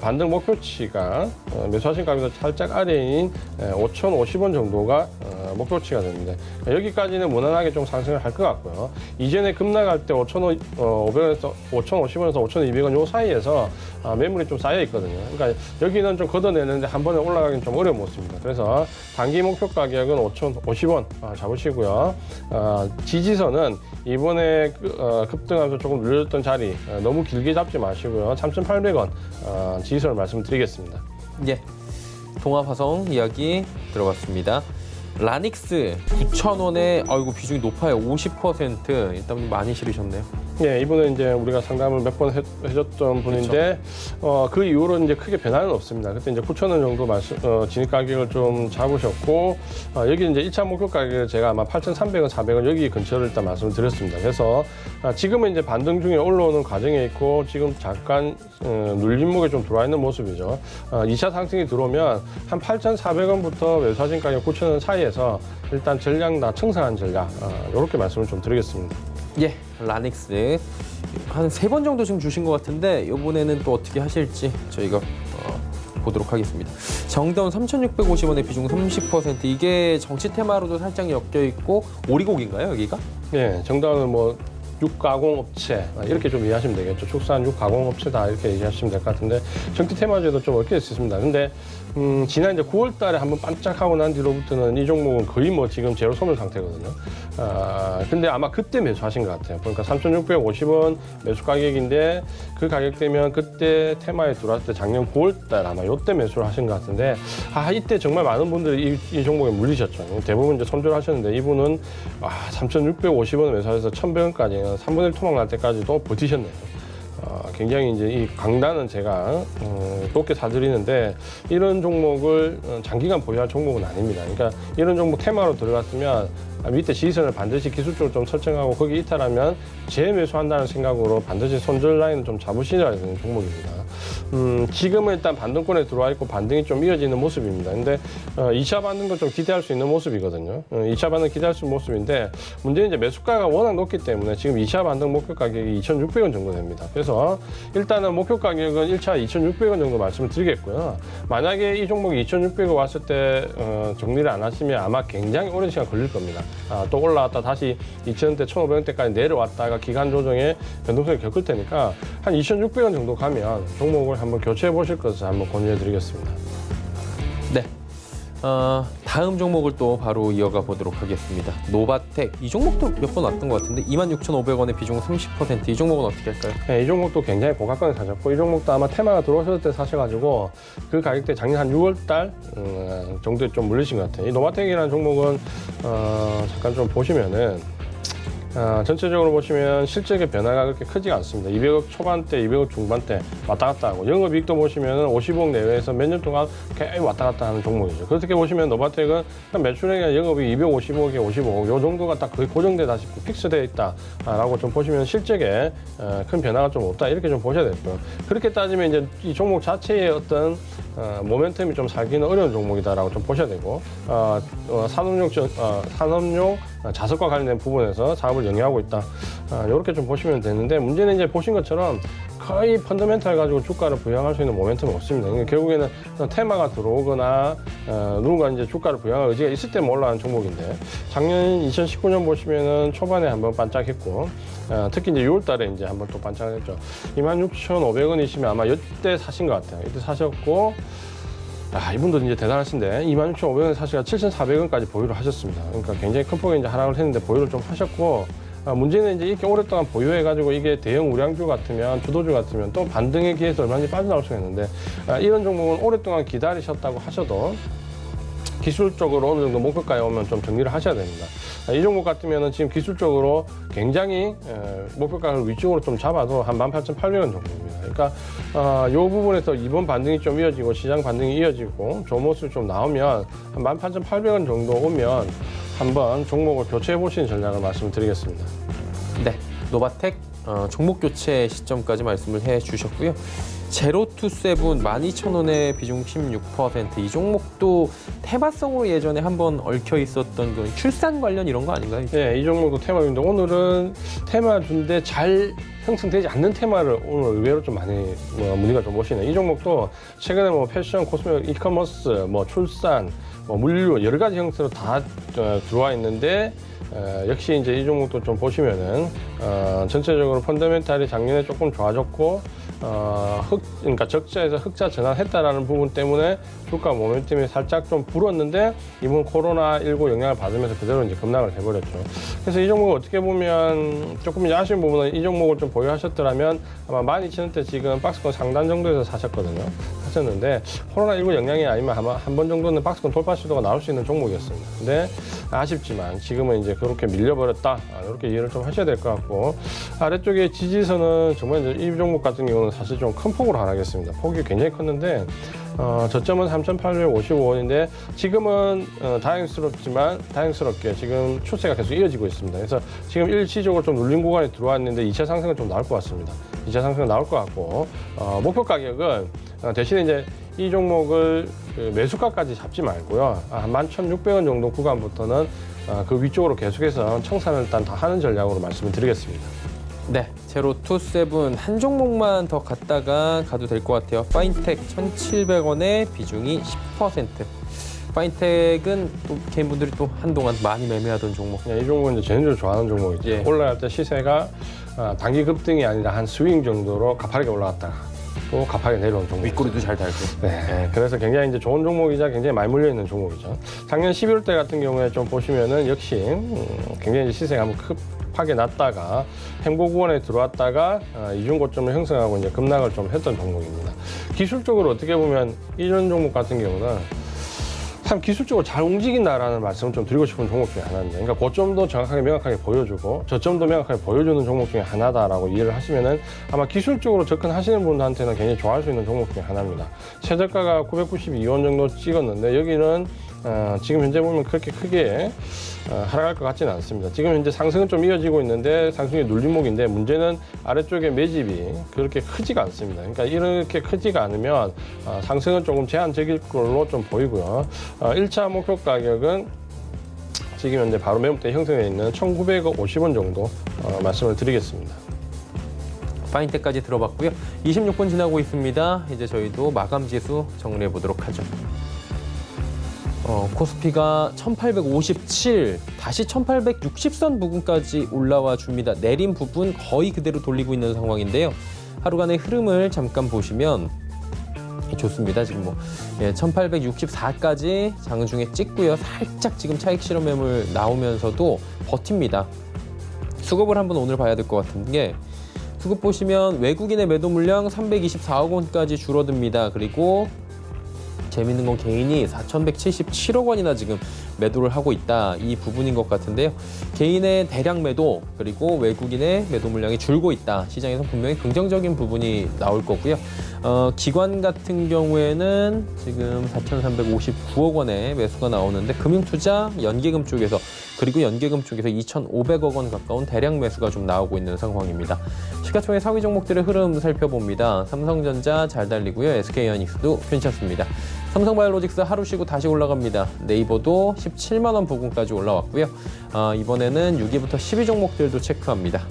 반등 목표치가 매수하신 가격보다 살짝 아래인 5,050원 정도가 목표치가 됩니다. 여기까지는 무난하게 좀 상승을 할 것 같고요. 이전에 급락할 때 5,500원에서 5,050원에서 5,200원 요 사이에서 매물이 좀 쌓여 있거든요. 그러니까 여기는 좀 걷어내는데 한 번에 올라가기는 좀 어려운 모습입니다. 그래서 단기 목표 가격은 5,050원 잡으시고요. 지지선은 이번에 급등하면서 조금 눌렸던 자리 너무 길게 잡지 마시고요. 3,800원 지지선을 말씀드리겠습니다. 예, 동아화성 이야기 들어봤습니다. 라닉스 9,000원에 아이고 비중이 높아요. 50%. 일단 좀 많이 실으셨네요. 예, 이번에 이제 우리가 상담을 몇 번 해줬던 분인데, 그 이후로 이제 크게 변화는 없습니다. 그때 이제 9,000원 정도 진입 가격을 좀 잡으셨고, 여기 이제 1차 목표 가격을 제가 아마 8,300원, 400원 여기 근처를 일단 말씀을 드렸습니다. 그래서 지금은 이제 반등 중에 올라오는 과정에 있고, 지금 잠깐 눌림목에 좀 들어와 있는 모습이죠. 2차 상승이 들어오면 한 8,400원부터 매수하신 가격 9,000원 사이에서 일단 전략 청산한 전략, 이렇게 말씀을 좀 드리겠습니다. 예, 라닉스 한 3번 정도 지금 주신 것 같은데 이번에는 또 어떻게 하실지 저희가 보도록 하겠습니다. 정다운 3,650원의 비중 30%. 이게 정치 테마로도 살짝 엮여 있고 오리고기인가요, 여기가? 예, 정다운은 뭐 육가공업체 이렇게 좀 이해하시면 되겠죠. 축산 육가공업체다 이렇게 이해하시면 될 것 같은데 정치 테마주에도 좀 얽혀 있습니다. 근데 지난 이제 9월달에 한번 반짝하고 난 뒤로부터는 이 종목은 거의 뭐 지금 제로 소멸 상태거든요. 근데 아마 그때 매수하신 것 같아요. 그러니까 3,650원 매수 가격인데 그 가격대면 그때 테마에 들어왔을 때 작년 9월달 아마 요때 매수를 하신 것 같은데 이때 정말 많은 분들이 이 종목에 물리셨죠. 대부분 이제 손절을 하셨는데 이분은 3,650원 매수해서 1,100원까지 3분의 1 토막 날 때까지도 버티셨네요. 굉장히 이제 이 강단은 제가 높게 사드리는데 이런 종목을 장기간 보유할 종목은 아닙니다. 그러니까 이런 종목 테마로 들어갔으면 밑에 지지선을 반드시 기술적으로 좀 설정하고 거기 이탈하면 재매수한다는 생각으로 반드시 손절 라인을 좀 잡으셔야 되는 종목입니다. 지금은 일단 반등권에 들어와 있고 반등이 좀 이어지는 모습입니다. 근데 2차 반등도 좀 기대할 수 있는 모습이거든요. 2차 반등 기대할 수 있는 모습인데 문제는 이제 매수가가 워낙 높기 때문에 지금 2차 반등 목표 가격이 2,600원 정도 됩니다. 그래서 일단은 목표 가격은 1차 2,600원 정도 말씀을 드리겠고요. 만약에 이 종목이 2,600원 왔을 때 정리를 안 하시면 아마 굉장히 오랜 시간 걸릴 겁니다. 또 올라왔다 다시 2,000원대, 1,500원대까지 내려왔다가 기간 조정에 변동성을 겪을 테니까 한 2,600원 정도 가면 종목을 한번 교체해 보실 것을 한번 권유해 드리겠습니다. 네. 다음 종목을 또 바로 이어가 보도록 하겠습니다. 노바텍. 이 종목도 몇 번 왔던 것 같은데 26,500원의 비중 30%. 이 종목은 어떻게 할까요? 네, 이 종목도 굉장히 고가권에 사셨고 이 종목도 아마 테마가 들어오셨을 때 사셔가지고 그 가격대 작년 한 6월달 정도에 좀 물리신 것 같아요. 이 노바텍이라는 종목은 잠깐 좀 보시면은 전체적으로 보시면 실적의 변화가 그렇게 크지가 않습니다. 200억 초반대, 200억 중반대 왔다 갔다 하고 영업이익도 보시면 50억 내외에서 몇 년 동안 계속 왔다 갔다 하는 종목이죠. 그렇게 보시면 노바텍은 매출액이나 영업이 250억에 55억 요 정도가 딱 거의 고정되다시피 픽스되어 있다라고 좀 보시면 실적에 큰 변화가 좀 없다 이렇게 좀 보셔야 되고요. 그렇게 따지면 이제 이 종목 자체의 어떤 모멘텀이 좀 살기는 어려운 종목이다라고 좀 보셔야 되고 산업용 자석과 관련된 부분에서 사업을 영위하고 있다. 이렇게 좀 보시면 되는데 문제는 이제 보신 것처럼 거의 펀더멘탈 가지고 주가를 부양할 수 있는 모멘텀이 없습니다. 그러니까 결국에는 테마가 들어오거나 누군가 이제 주가를 부양할 의지가 있을 때만 올라가는 종목인데 작년 2019년 보시면은 초반에 한번 반짝했고 특히 이제 6월달에 이제 한번 또 반짝했죠. 26,500원이시면 아마 이때 사신 것 같아요. 이때 사셨고. 이분도 이제 대단하신데 26,500원 사시가 7,400원까지 보유를 하셨습니다. 그러니까 굉장히 큰 폭의 이제 하락을 했는데 보유를 좀 하셨고 문제는 이제 이렇게 오랫동안 보유해가지고 이게 대형 우량주 같으면 주도주 같으면 또 반등의 기회에서 얼마든지 빠져나올 수가 있는데 이런 종목은 오랫동안 기다리셨다고 하셔도 기술적으로 어느 정도 목표가에 오면 좀 정리를 하셔야 됩니다. 이 종목 같으면 지금 기술적으로 굉장히 목표가를 위쪽으로 좀 잡아도 한 18,800원 정도입니다. 그러니까 이 부분에서 이번 반등이 좀 이어지고 시장 반등이 이어지고 좋은 모습이 좀 나오면 한 18,800원 정도 오면 한번 종목을 교체해 보시는 전략을 말씀드리겠습니다. 네, 노바텍 종목 교체 시점까지 말씀을 해주셨고요. 제로투세븐 12,000원의 비중 16%. 이 종목도 테마성으로 예전에 한번 얽혀 있었던 그 출산 관련 이런 거 아닌가요? 네, 이 종목도 테마인데 오늘은 테마주인데 잘 형성되지 않는 테마를 오늘 의외로 좀 많이 문의가 좀 오시네요. 이 종목도 최근에 패션, 코스메틱, 이커머스, 출산, 물류 여러 가지 형태로 다 들어와 있는데 역시 이제 이 종목도 좀 보시면은 전체적으로 펀더멘탈이 작년에 조금 좋아졌고 그러니까 적자에서 흑자 전환했다라는 부분 때문에 주가 모멘텀이 살짝 좀 불었는데 이번 코로나19 영향을 받으면서 그대로 이제 급락을 해버렸죠. 그래서 이 종목을 어떻게 보면 조금 이제 아쉬운 부분은 이 종목을 좀 보유하셨더라면 아마 12,000원대 지금 박스권 상단 정도에서 사셨거든요. 하셨는데 코로나19 영향이 아니면 아마 한 번 정도는 박스권 돌파 시도가 나올 수 있는 종목이었습니다. 근데 아쉽지만 지금은 이제 그렇게 밀려버렸다. 이렇게 이해를 좀 하셔야 될 것 같고 아래쪽에 지지선은 정말 이제 이 종목 같은 경우는 사실 좀 큰 폭으로 하락했습니다. 폭이 굉장히 컸는데 저점은 3,855원인데 지금은 다행스럽게 지금 추세가 계속 이어지고 있습니다. 그래서 지금 일시적으로 좀 눌린 구간에 들어왔는데 2차 상승은 좀 나올 것 같습니다. 2차 상승은 나올 것 같고 목표 가격은 대신에 이제 이 종목을 매수가까지 잡지 말고요. 한 11,600원 정도 구간부터는 그 위쪽으로 계속해서 청산을 일단 다 하는 전략으로 말씀을 드리겠습니다. 네, 제로2세븐 한 종목만 더 갔다가 가도 될 것 같아요. 파인텍 1,700원에 비중이 10%. 파인텍은 또 개인분들이 또 한동안 많이 매매하던 종목. 이 종목은 이제 전형적으로 좋아하는 종목이죠. 예. 올라갈 때 시세가 단기 급등이 아니라 한 스윙 정도로 가파르게 올라갔다가 또 가파르게 내려온 종목. 윗꼬리도 잘 달고. 네, 그래서 굉장히 이제 좋은 종목이자 굉장히 많이 몰려 있는 종목이죠. 작년 11월 때 같은 경우에 좀 보시면은 역시 굉장히 시세가 한번 급하게 났다가 행보구간에 들어왔다가 이중 고점을 형성하고 이제 급락을 좀 했던 종목입니다. 기술적으로 어떻게 보면 이런 종목 같은 경우는 참 기술적으로 잘 움직인다라는 말씀을 좀 드리고 싶은 종목 중에 하나입니다. 그러니까 고점도 정확하게 명확하게 보여주고 저점도 명확하게 보여주는 종목 중에 하나다라고 이해를 하시면은 아마 기술적으로 접근하시는 분들한테는 굉장히 좋아할 수 있는 종목 중에 하나입니다. 최저가가 992원 정도 찍었는데 여기는 지금 현재 보면 그렇게 크게 하락할 것 같지는 않습니다. 지금 현재 상승은 좀 이어지고 있는데 상승이 눌림목인데 문제는 아래쪽에 매집이 그렇게 크지가 않습니다. 그러니까 이렇게 크지가 않으면 상승은 조금 제한적일 걸로 좀 보이고요. 1차 목표 가격은 지금 현재 바로 매물대 형성되어 있는 1,950원 정도 말씀을 드리겠습니다. 파인텍까지 들어봤고요. 26분 지나고 있습니다. 이제 저희도 마감 지수 정리해 보도록 하죠. 코스피가 1857, 다시 1860선 부근까지 올라와 줍니다. 내린 부분 거의 그대로 돌리고 있는 상황인데요. 하루간의 흐름을 잠깐 보시면 좋습니다. 지금 1864까지 장중에 찍고요. 살짝 지금 차익 실현 매물 나오면서도 버팁니다. 수급을 한번 오늘 봐야 될 것 같은 게 수급 보시면 외국인의 매도 물량 324억 원까지 줄어듭니다. 그리고 재밌는 건 개인이 4,177억 원이나 지금 매도를 하고 있다. 이 부분인 것 같은데요. 개인의 대량 매도 그리고 외국인의 매도 물량이 줄고 있다. 시장에서 분명히 긍정적인 부분이 나올 거고요. 기관 같은 경우에는 지금 4,359억 원의 매수가 나오는데 금융투자, 연계금 쪽에서 그리고 연계금 쪽에서 2,500억 원 가까운 대량 매수가 좀 나오고 있는 상황입니다. 시가총액 상위 종목들의 흐름 살펴봅니다. 삼성전자 잘 달리고요. SK하이닉스도 괜찮습니다. 삼성바이오로직스 하루 쉬고 다시 올라갑니다. 네이버도 17만 원 부근까지 올라왔고요. 이번에는 6위부터 10위 종목들도 체크합니다.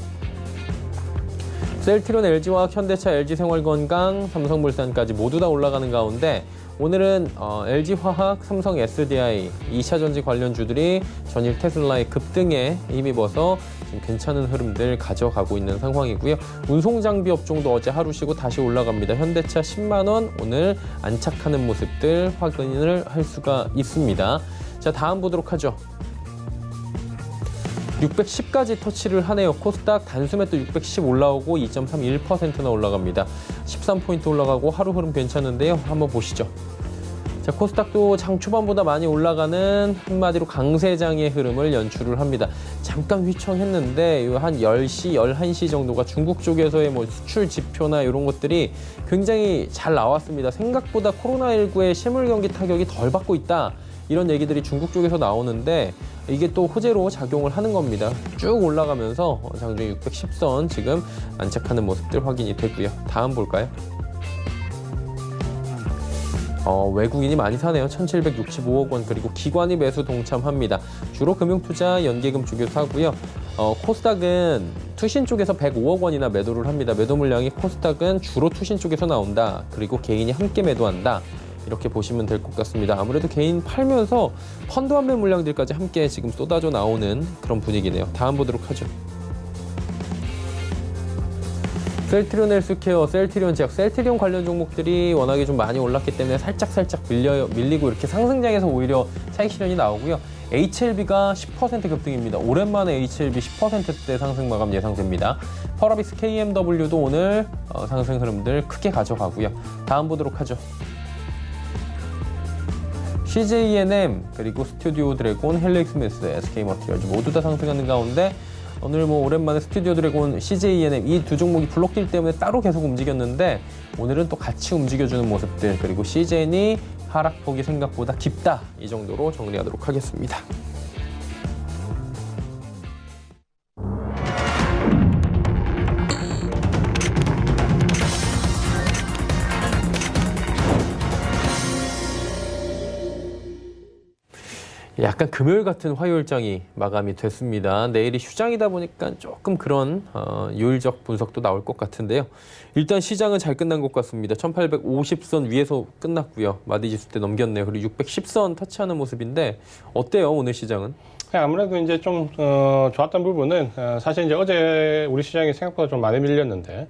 셀트리온, LG화학, 현대차, LG생활건강, 삼성물산까지 모두 다 올라가는 가운데 오늘은 LG화학, 삼성 SDI, 2차전지 관련주들이 전일 테슬라의 급등에 힘입어서 지금 괜찮은 흐름들 가져가고 있는 상황이고요. 운송장비 업종도 어제 하루 쉬고 다시 올라갑니다. 현대차 10만 원 오늘 안착하는 모습들 확인을 할 수가 있습니다. 자, 다음 보도록 하죠. 610까지 터치를 하네요. 코스닥 단숨에 또 610 올라오고 2.31%나 올라갑니다. 13포인트 올라가고 하루 흐름 괜찮은데요. 한번 보시죠. 자, 코스닥도 장 초반보다 많이 올라가는 한마디로 강세장의 흐름을 연출을 합니다. 잠깐 휘청했는데 한 10시, 11시 정도가 중국 쪽에서의 수출 지표나 이런 것들이 굉장히 잘 나왔습니다. 생각보다 코로나19의 실물 경기 타격이 덜 받고 있다. 이런 얘기들이 중국 쪽에서 나오는데 이게 또 호재로 작용을 하는 겁니다. 쭉 올라가면서 장중 610선 지금 안착하는 모습들 확인이 됐고요. 다음 볼까요? 외국인이 많이 사네요. 1,765억 원 그리고 기관이 매수 동참합니다. 주로 금융투자, 연계금 쪽에서 사고요. 코스닥은 투신 쪽에서 105억 원이나 매도를 합니다. 매도 물량이 코스닥은 주로 투신 쪽에서 나온다. 그리고 개인이 함께 매도한다. 이렇게 보시면 될 것 같습니다. 아무래도 개인 팔면서 펀드 환매 물량들까지 함께 지금 쏟아져 나오는 그런 분위기네요. 다음 보도록 하죠. 셀트리온 헬스케어, 셀트리온 제약, 셀트리온 관련 종목들이 워낙에 좀 많이 올랐기 때문에 살짝 밀리고 이렇게 상승장에서 오히려 차익 실현이 나오고요. HLB가 10% 급등입니다. 오랜만에 HLB 10%대 상승 마감 예상됩니다. 펄어비스 KMW도 오늘 상승 흐름들 크게 가져가고요. 다음 보도록 하죠. CJENM 그리고 스튜디오 드래곤, 헬릭스미스, SK마테리얼즈 모두 다 상승하는 가운데 오늘 오랜만에 스튜디오 드래곤, CJENM 이 두 종목이 블록딜 때문에 따로 계속 움직였는데 오늘은 또 같이 움직여주는 모습들, 그리고 CJN이 하락폭이 생각보다 깊다, 이 정도로 정리하도록 하겠습니다. 약간 금요일 같은 화요일장이 마감이 됐습니다. 내일이 휴장이다 보니까 조금 그런 요일적 분석도 나올 것 같은데요. 일단 시장은 잘 끝난 것 같습니다. 1850선 위에서 끝났고요. 마디지수 때 넘겼네요. 그리고 610선 터치하는 모습인데 어때요, 오늘 시장은? 아무래도 이제 좀 좋았던 부분은 사실 이제 어제 우리 시장이 생각보다 좀 많이 밀렸는데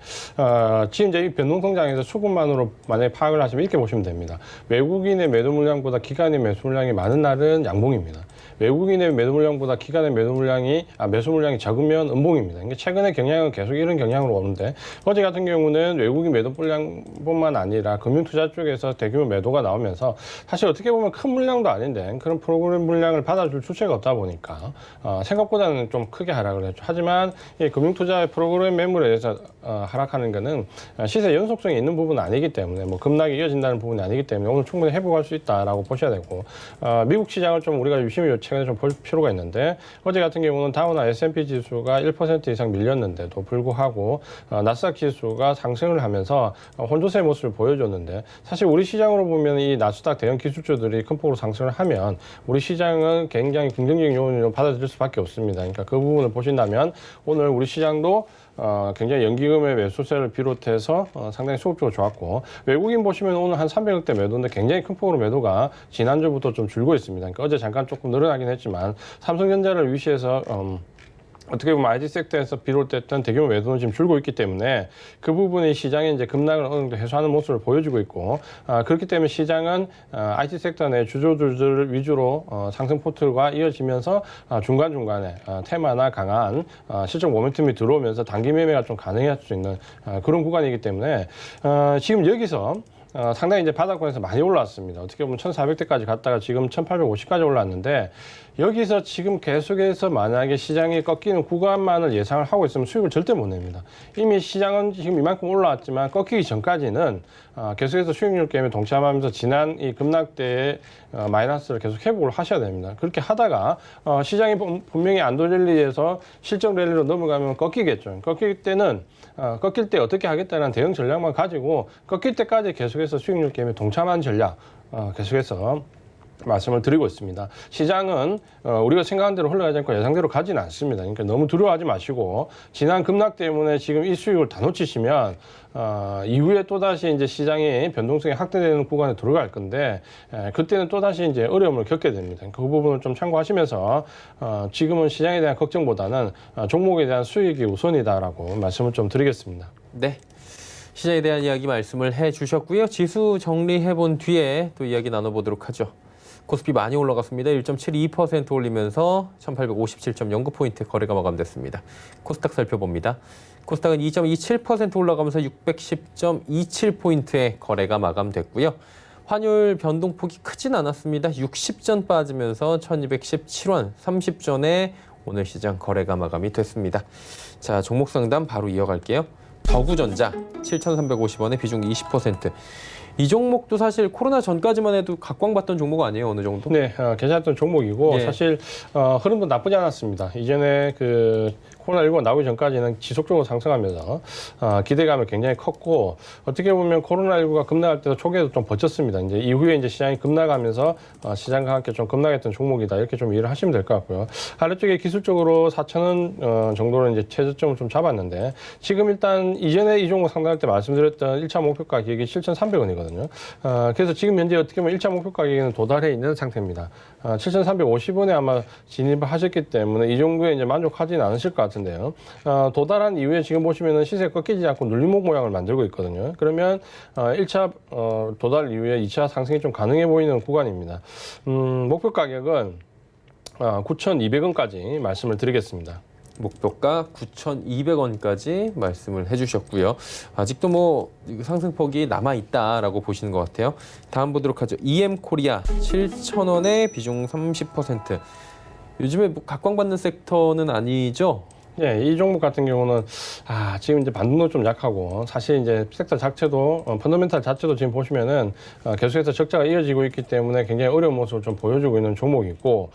지금 이제 이 변동성장에서 수급만으로 만약에 파악을 하시면 이렇게 보시면 됩니다. 외국인의 매도 물량보다 기관의 매수 물량이 많은 날은 양봉입니다. 외국인의 매도 물량보다 기관의 매수 물량이 적으면 음봉입니다. 그러니까 최근의 경향은 계속 이런 경향으로 오는데 어제 같은 경우는 외국인 매도 물량뿐만 아니라 금융투자 쪽에서 대규모 매도가 나오면서 사실 어떻게 보면 큰 물량도 아닌데 그런 프로그램 물량을 받아줄 주체가 없다 보니까 생각보다는 좀 크게 하락을 했죠. 하지만 이 금융투자의 프로그램 매물에 대해서 하락하는 것은 시세 연속성이 있는 부분은 아니기 때문에 뭐 급락이 이어진다는 부분이 아니기 때문에 오늘 충분히 회복할 수 있다라고 보셔야 되고 미국 시장을 좀 우리가 유심히 최근에 좀 볼 필요가 있는데 어제 같은 경우는 다우나 S&P 지수가 1% 이상 밀렸는데도 불구하고 나스닥 지수가 상승을 하면서 혼조세의 모습을 보여줬는데 사실 우리 시장으로 보면 이 나스닥 대형 기술주들이 큰 폭으로 상승을 하면 우리 시장은 굉장히 긍정적인 요인으로 받아들일 수밖에 없습니다. 그러니까 그 부분을 보신다면 오늘 우리 시장도 굉장히 연기금의 매수세를 비롯해서 상당히 수급적으로 좋았고 외국인 보시면 오늘 한 300억대 매도인데 굉장히 큰 폭으로 매도가 지난주부터 좀 줄고 있습니다. 그러니까 어제 잠깐 조금 늘어나긴 했지만 삼성전자를 위시해서 어떻게 보면 IT 섹터에서 비롯됐던 대규모 매도는 지금 줄고 있기 때문에 그 부분이 시장의 이제 급락을 어느 정도 해소하는 모습을 보여주고 있고 그렇기 때문에 시장은 IT 섹터 내 주조주들 위주로 상승 포트가 이어지면서 중간중간에 테마나 강한 실적 모멘텀이 들어오면서 단기 매매가 좀 가능할 수 있는 그런 구간이기 때문에 지금 여기서 상당히 이제 바닥권에서 많이 올라왔습니다. 어떻게 보면 1,400대까지 갔다가 지금 1,850까지 올랐는데 여기서 지금 계속해서 만약에 시장이 꺾이는 구간만을 예상을 하고 있으면 수익을 절대 못 냅니다. 이미 시장은 지금 이만큼 올라왔지만 꺾이기 전까지는 계속해서 수익률 게임에 동참하면서 지난 이 급락대의 마이너스를 계속 회복을 하셔야 됩니다. 그렇게 하다가 시장이 분명히 안도 랠리에서 실적 랠리로 넘어가면 꺾이겠죠. 꺾일 때는 꺾일 때 어떻게 하겠다는 대응 전략만 가지고 꺾일 때까지 계속해서 수익률 게임에 동참한 전략 계속해서 말씀을 드리고 있습니다. 시장은 우리가 생각한 대로 흘러가지 않고 예상대로 가지는 않습니다. 그러니까 너무 두려워하지 마시고 지난 급락 때문에 지금 이 수익을 다 놓치시면 이후에 또다시 이제 시장이 변동성이 확대되는 구간에 들어갈 건데 그때는 또다시 이제 어려움을 겪게 됩니다. 그 부분을 좀 참고하시면서 지금은 시장에 대한 걱정보다는 종목에 대한 수익이 우선이다라고 말씀을 좀 드리겠습니다. 네. 시장에 대한 이야기 말씀을 해주셨고요. 지수 정리해본 뒤에 또 이야기 나눠보도록 하죠. 코스피 많이 올라갔습니다. 1.72% 올리면서 1857.09포인트 거래가 마감됐습니다. 코스닥 살펴봅니다. 코스닥은 2.27% 올라가면서 610.27포인트의 거래가 마감됐고요. 환율 변동폭이 크진 않았습니다. 60전 빠지면서 1217원 30전에 오늘 시장 거래가 마감이 됐습니다. 자, 종목 상담 바로 이어갈게요. 저구전자 7,350원에 비중 20%. 이 종목도 사실 코로나 전까지만 해도 각광받던 종목 아니에요, 어느 정도? 네, 괜찮았던 종목이고 예. 사실 흐름도 나쁘지 않았습니다. 이전에 그 코로나19가 나오기 전까지는 지속적으로 상승하면서 기대감이 굉장히 컸고 어떻게 보면 코로나19가 급락할 때도 초기에도 좀 버텼습니다. 이제 이후에 이제 시장이 급락하면서 시장과 함께 좀 급락했던 종목이다 이렇게 좀 이해를 하시면 될 것 같고요. 아래쪽에 기술적으로 4,000원 정도로 이제 최저점을 좀 잡았는데 지금 일단 이전에 이 종목 상담할 때 말씀드렸던 1차 목표가 기획이 7,300원이거든요. 거거든요. 그래서 지금 현재 어떻게 보면 1차 목표 가격에는 도달해 있는 상태입니다. 7,350원에 아마 진입을 하셨기 때문에 이 정도에 이제 만족하지는 않으실 것 같은데요. 도달한 이후에 지금 보시면은 시세 꺾이지 않고 눌림목 모양을 만들고 있거든요. 그러면 1차 도달 이후에 2차 상승이 좀 가능해 보이는 구간입니다. 목표 가격은 9,200원까지 말씀을 드리겠습니다. 목표가 9,200원까지 말씀을 해주셨고요. 아직도 뭐 상승폭이 남아있다라고 보시는 것 같아요. 다음 보도록 하죠. EM코리아 7,000원에 비중 30%. 요즘에 뭐 각광받는 섹터는 아니죠? 예, 이 종목 같은 경우는 지금 이제 반등도 좀 약하고 사실 이제 섹터 자체도 펀더멘탈 자체도 지금 보시면은 계속해서 적자가 이어지고 있기 때문에 굉장히 어려운 모습을 좀 보여주고 있는 종목이고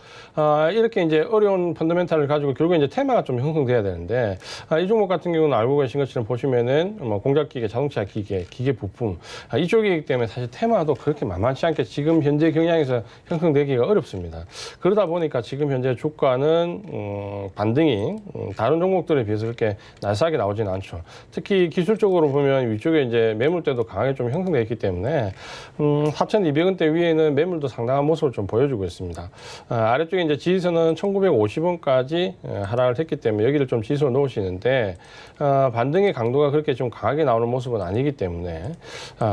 이렇게 이제 어려운 펀더멘탈을 가지고 결국 이제 테마가 좀 형성돼야 되는데 이 종목 같은 경우는 알고 계신 것처럼 보시면은 뭐 공작기계, 자동차 기계, 기계 부품 이쪽이기 때문에 사실 테마도 그렇게 만만치 않게 지금 현재 경향에서 형성되기가 어렵습니다. 그러다 보니까 지금 현재 주가는 반등이 다른 종목들에 비해서 그렇게 날싸게 나오지는 않죠. 특히 기술적으로 보면 위쪽에 이제 매물대도 강하게 좀 형성되어 있기 때문에 4,200원대 위에는 매물도 상당한 모습을 좀 보여주고 있습니다. 아래쪽에 이제 지지선은 1,950원까지 하락을 했기 때문에 여기를 좀 지지로 놓으시는데 반등의 강도가 그렇게 좀 강하게 나오는 모습은 아니기 때문에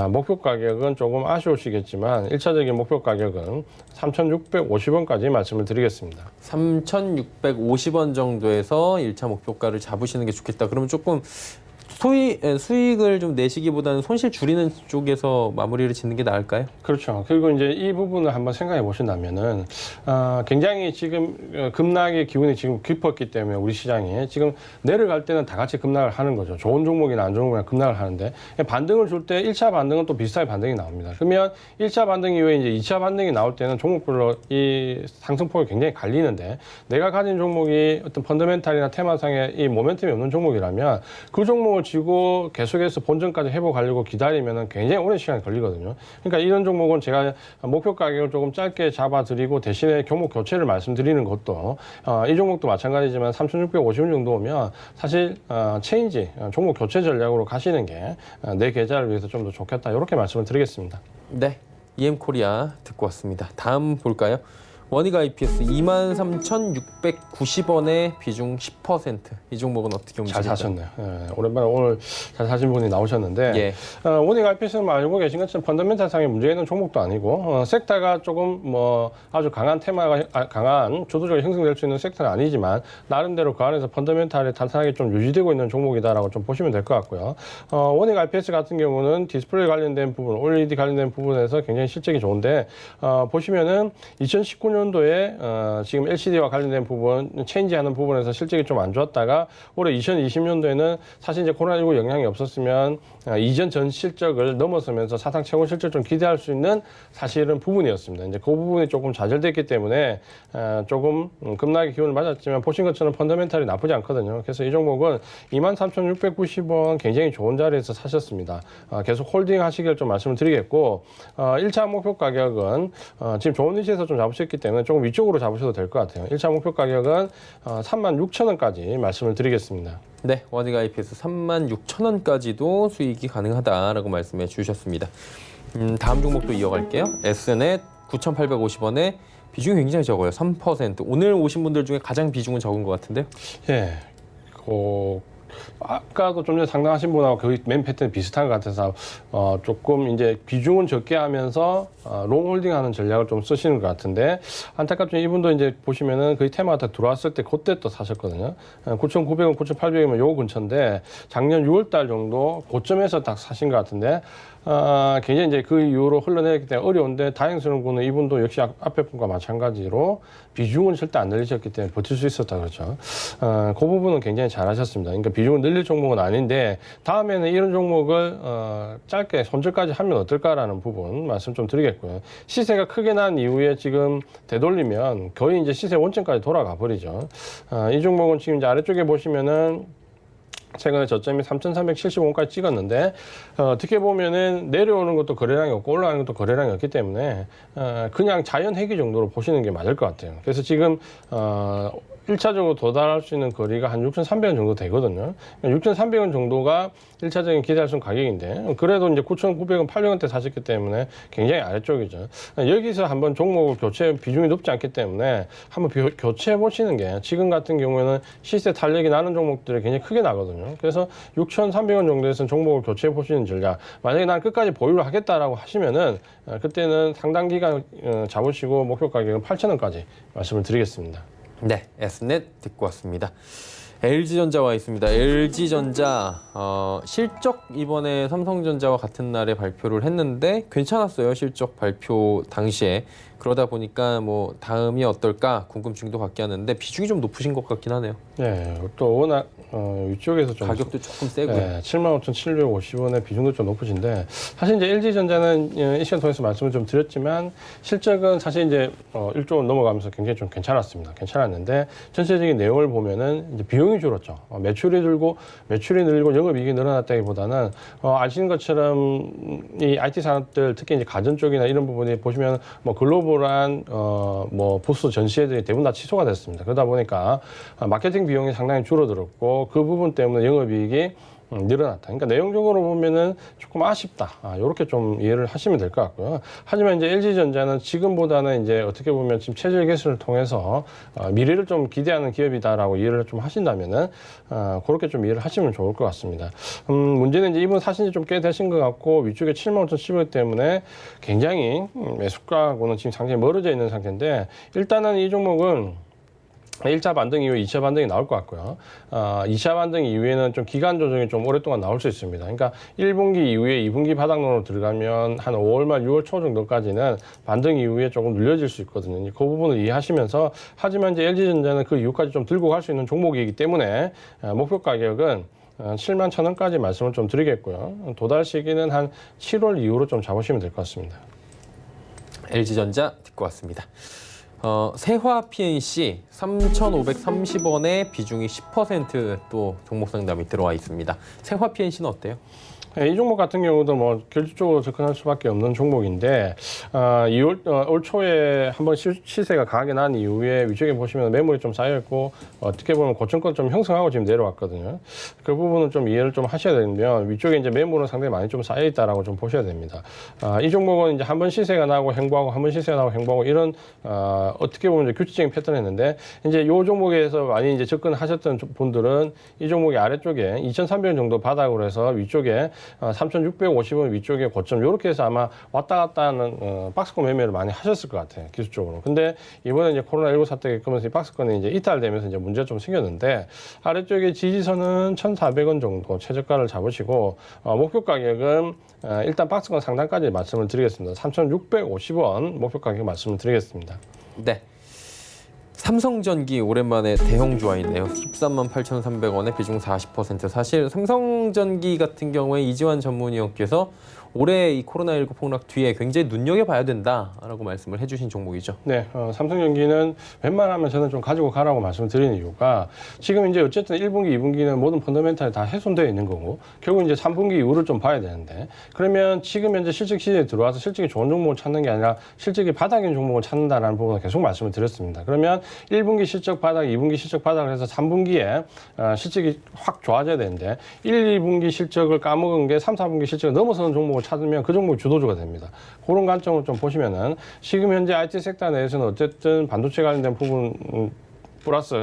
목표 가격은 조금 아쉬우시겠지만 1차적인 목표 가격은 3,650원까지 말씀을 드리겠습니다. 3,650원 정도에서 1차 목표가를 잡으시는 게 좋겠다. 그러면 조금 수익을 좀 내시기보다는 손실 줄이는 쪽에서 마무리를 짓는 게 나을까요? 그렇죠. 그리고 이제 이 부분을 한번 생각해 보신다면은 굉장히 지금 급락의 기운이 지금 깊었기 때문에 우리 시장이 지금 내려갈 때는 다 같이 급락을 하는 거죠. 좋은 종목이나 안 좋은 종목이나 급락을 하는데 반등을 줄 때 1차 반등은 또 비슷하게 반등이 나옵니다. 그러면 1차 반등 이후에 이제 2차 반등이 나올 때는 종목별로 이 상승폭이 굉장히 갈리는데 내가 가진 종목이 어떤 펀더멘탈이나 테마상의 이 모멘텀이 없는 종목이라면 그 종목을 지고 계속해서 본전까지 회복하려고 기다리면 굉장히 오랜 시간이 걸리거든요. 그러니까 이런 종목은 제가 목표 가격을 조금 짧게 잡아드리고 대신에 종목 교체를 말씀드리는 것도 이 종목도 마찬가지지만 3,650원 정도 오면 사실 체인지, 종목 교체 전략으로 가시는 게 내 계좌를 위해서 좀 더 좋겠다 이렇게 말씀을 드리겠습니다. 네, EM코리아 듣고 왔습니다. 다음 볼까요? 원익 IPS 23,690원에 비중 10%. 이 종목은 어떻게 움직일까요? 잘 사셨네요. 예, 오랜만에 오늘 잘 사신 분이 나오셨는데 예. 원익 IPS는 알고 계신 것처럼 펀더멘탈 상의 문제 있는 종목도 아니고 섹터가 조금 뭐 아주 강한 테마가 강한 주도적으로 형성될 수 있는 섹터는 아니지만 나름대로 그 안에서 펀더멘탈이 탄탄하게 좀 유지되고 있는 종목이다라고 좀 보시면 될 것 같고요. 원익 IPS 같은 경우는 디스플레이 관련된 부분, OLED 관련된 부분에서 굉장히 실적이 좋은데 보시면은 2019년도에 지금 LCD와 관련된 부분, 체인지하는 부분에서 실적이 좀 안 좋았다가 올해 2020년도에는 사실 이제 코로나19 영향이 없었으면 이전 전 실적을 넘어서면서 사상 최고 실적 좀 기대할 수 있는 사실은 부분이었습니다. 이제 그 부분이 조금 좌절됐기 때문에 조금 급락의 기운을 맞았지만 보신 것처럼 펀더멘탈이 나쁘지 않거든요. 그래서 이 종목은 23,690원 굉장히 좋은 자리에서 사셨습니다. 계속 홀딩 하시길 좀 말씀을 드리겠고 1차 목표 가격은 지금 좋은 위치에서 좀 잡으셨기 때문에 조금 위쪽으로 잡으셔도 될 것 같아요. 1차 목표 가격은 36,000원까지 말씀을 드리겠습니다. 네, 원익 IPS 36,000원까지도 수익이 가능하다라고 말씀해 주셨습니다. 다음 종목도 이어갈게요. S넷 9,850원에 비중이 굉장히 적어요. 3%. 오늘 오신 분들 중에 가장 비중은 적은 것 같은데요? 예. 아까도 좀 전에 상담하신 분하고 거의 맨 패턴이 비슷한 것 같아서 조금 이제 비중은 적게 하면서 롱홀딩하는 전략을 좀 쓰시는 것 같은데 안타깝지만 이분도 이제 보시면은 거의 테마가 딱 들어왔을 때 그때 또 사셨거든요. 9,900원, 9,800원이면 요 근처인데 작년 6월달 정도 고점에서 딱 사신 것 같은데 굉장히 이제 그 이후로 흘러내렸기 때문에 어려운데 다행스러운 거는 이분도 역시 앞에 분과 마찬가지로 비중은 절대 안 늘리셨기 때문에 버틸 수 있었다 그렇죠. 그 부분은 굉장히 잘하셨습니다. 그러니까 비중을 늘릴 종목은 아닌데 다음에는 이런 종목을 짧게 손절까지 하면 어떨까라는 부분 말씀 좀 드리겠고요. 시세가 크게 난 이후에 지금 되돌리면 거의 이제 시세 원점까지 돌아가 버리죠. 이 종목은 지금 이제 아래쪽에 보시면은 최근에 저점이 3,375원까지 찍었는데 어떻게 보면은 내려오는 것도 거래량이 없고 올라가는 것도 거래량이 없기 때문에 그냥 자연 회귀 정도로 보시는 게 맞을 것 같아요. 그래서 지금 1차적으로 도달할 수 있는 거리가 한 6,300원 정도 되거든요. 6,300원 정도가 1차적인 기대할 수 있는 가격인데 그래도 이제 9,900원, 800원대 사셨기 때문에 굉장히 아래쪽이죠. 여기서 한번 종목을 비중이 높지 않기 때문에 한번 교체해 보시는 게 지금 같은 경우에는 시세 탄력이 나는 종목들이 굉장히 크게 나거든요. 그래서 6,300원 정도에서는 종목을 교체해 보시는 전략. 만약에 난 끝까지 보유를 하겠다라고 하시면은 그때는 상당 기간 잡으시고 목표 가격은 8,000원까지 말씀을 드리겠습니다. 네, S넷 듣고 왔습니다. LG전자와 있습니다. LG전자 실적 이번에 삼성전자와 같은 날에 발표를 했는데 괜찮았어요. 실적 발표 당시에. 그러다 보니까 뭐 다음이 어떨까 궁금증도 갖게 하는데 비중이 좀 높으신 것 같긴 하네요. 네, 또 워낙 이쪽에서 좀 가격도 조금 세고요. 네, 75,750원의 비중도 좀 높으신데 사실 이제 LG전자는 이 시간 통해서 말씀을 좀 드렸지만 실적은 사실 이제 1조 원 넘어가면서 굉장히 좀 괜찮았는데 전체적인 내용을 보면은 이제 비용이 줄었죠. 매출이 늘고 영업이익이 늘어났다기보다는 아시는 것처럼 이 IT 산업들 특히 이제 가전 쪽이나 이런 부분이 보시면 뭐 글로벌한 뭐 부스 전시회들이 대부분 다 취소가 됐습니다. 그러다 보니까 마케팅 비용이 상당히 줄어들었고 그 부분 때문에 영업이익이 늘어났다. 그러니까 내용적으로 보면은 조금 아쉽다. 이렇게 좀 이해를 하시면 될 것 같고요. 하지만 이제 LG전자는 지금보다는 이제 어떻게 보면 지금 체질 개선을 통해서 미래를 좀 기대하는 기업이다라고 이해를 좀 하신다면은 그렇게 좀 이해를 하시면 좋을 것 같습니다. 문제는 이제 이분 사신 지 좀 꽤 되신 것 같고 위쪽에 75,700원 때문에 굉장히 매수가하고는 지금 상당히 멀어져 있는 상태인데 일단은 이 종목은 1차 반등 이후에 2차 반등이 나올 것 같고요. 2차 반등 이후에는 좀 기간 조정이 좀 오랫동안 나올 수 있습니다. 그러니까 1분기 이후에 2분기 바닥론으로 들어가면 한 5월 말 6월 초 정도까지는 반등 이후에 조금 눌려질 수 있거든요. 그 부분을 이해하시면서 하지만 이제 LG전자는 그 이후까지 좀 들고 갈 수 있는 종목이기 때문에 목표 가격은 71,000원까지 말씀을 좀 드리겠고요. 도달 시기는 한 7월 이후로 좀 잡으시면 될 것 같습니다. LG전자 듣고 왔습니다. 세화 PNC 3,530원에 비중이 10% 또 종목 상담이 들어와 있습니다. 세화 PNC는 어때요? 이 종목 같은 경우도 뭐 결주적으로 접근할 수밖에 없는 종목인데 올 초에 한번 시세가 강하게 난 이후에 위쪽에 보시면 매물이 좀 쌓여있고 어떻게 보면 고점권 좀 형성하고 지금 내려왔거든요. 그 부분은 좀 이해를 좀 하셔야 되면 위쪽에 이제 매물은 상당히 많이 좀 쌓여있다라고 좀 보셔야 됩니다. 이 종목은 이제 한번 시세가 나고 횡보하고 한번 시세가 나고 횡보하고 이런 어떻게 보면 이제 규칙적인 패턴이었는데 이제 이 종목에서 많이 이제 접근하셨던 분들은 이 종목의 아래쪽에 2,300원 정도 바닥으로 해서 위쪽에 3,650원 위쪽에 고점 이렇게 해서 아마 왔다 갔다 하는 박스권 매매를 많이 하셨을 것 같아요. 기술적으로. 근데 이번에 이제 코로나19 사태가 겪으면서 이 박스권이 이제 이탈되면서 이제 문제가 좀 생겼는데 아래쪽에 지지선은 1,400원 정도 최저가를 잡으시고 목표 가격은 일단 박스권 상단까지 말씀을 드리겠습니다. 3,650원 목표 가격 말씀을 드리겠습니다. 네. 삼성전기 오랜만에 대형 주화이네요. 138,300원에 비중 40%. 사실 삼성전기 같은 경우에 이지환 전문위원께서 올해 이 코로나19 폭락 뒤에 굉장히 눈여겨봐야 된다라고 말씀을 해주신 종목이죠. 네, 삼성전기는 웬만하면 저는 좀 가지고 가라고 말씀을 드리는 이유가 지금 이제 어쨌든 1분기, 2분기는 모든 펀더멘탈이 다 훼손되어 있는 거고 결국 이제 3분기 이후를 좀 봐야 되는데 그러면 지금 현재 실적 시즌에 들어와서 실적이 좋은 종목을 찾는 게 아니라 실적이 바닥인 종목을 찾는다라는 부분을 계속 말씀을 드렸습니다. 그러면 1분기 실적 바닥, 2분기 실적 바닥을 해서 3분기에 실적이 확 좋아져야 되는데 1, 2분기 실적을 까먹은 게 3, 4분기 실적을 넘어서는 종목을 찾으면 그 종목이 주도주가 됩니다. 그런 관점을 좀 보시면은 지금 현재 IT 섹터 내에서는 어쨌든 반도체 관련된 부분 플러스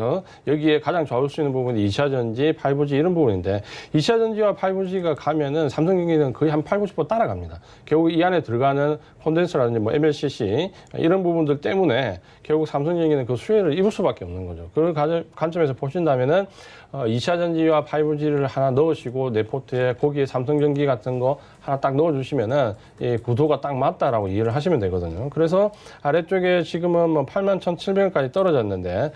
여기에 가장 좋아할 수 있는 부분이 2차전지, 5G 이런 부분인데 2차전지와 5G가 가면은 삼성전기는 거의 한 8, 90% 따라갑니다. 결국 이 안에 들어가는 콘덴서라든지 뭐 MLCC 이런 부분들 때문에 결국 삼성전기는 그 수혜를 입을 수밖에 없는 거죠. 그런 관점에서 보신다면은 2차전지와 5G를 하나 넣으시고 내 포트에 거기에 삼성전기 같은 거 하나 딱 넣어주시면은 이 구도가 딱 맞다라고 이해를 하시면 되거든요. 그래서 아래쪽에 지금은 뭐 81,700원까지 떨어졌는데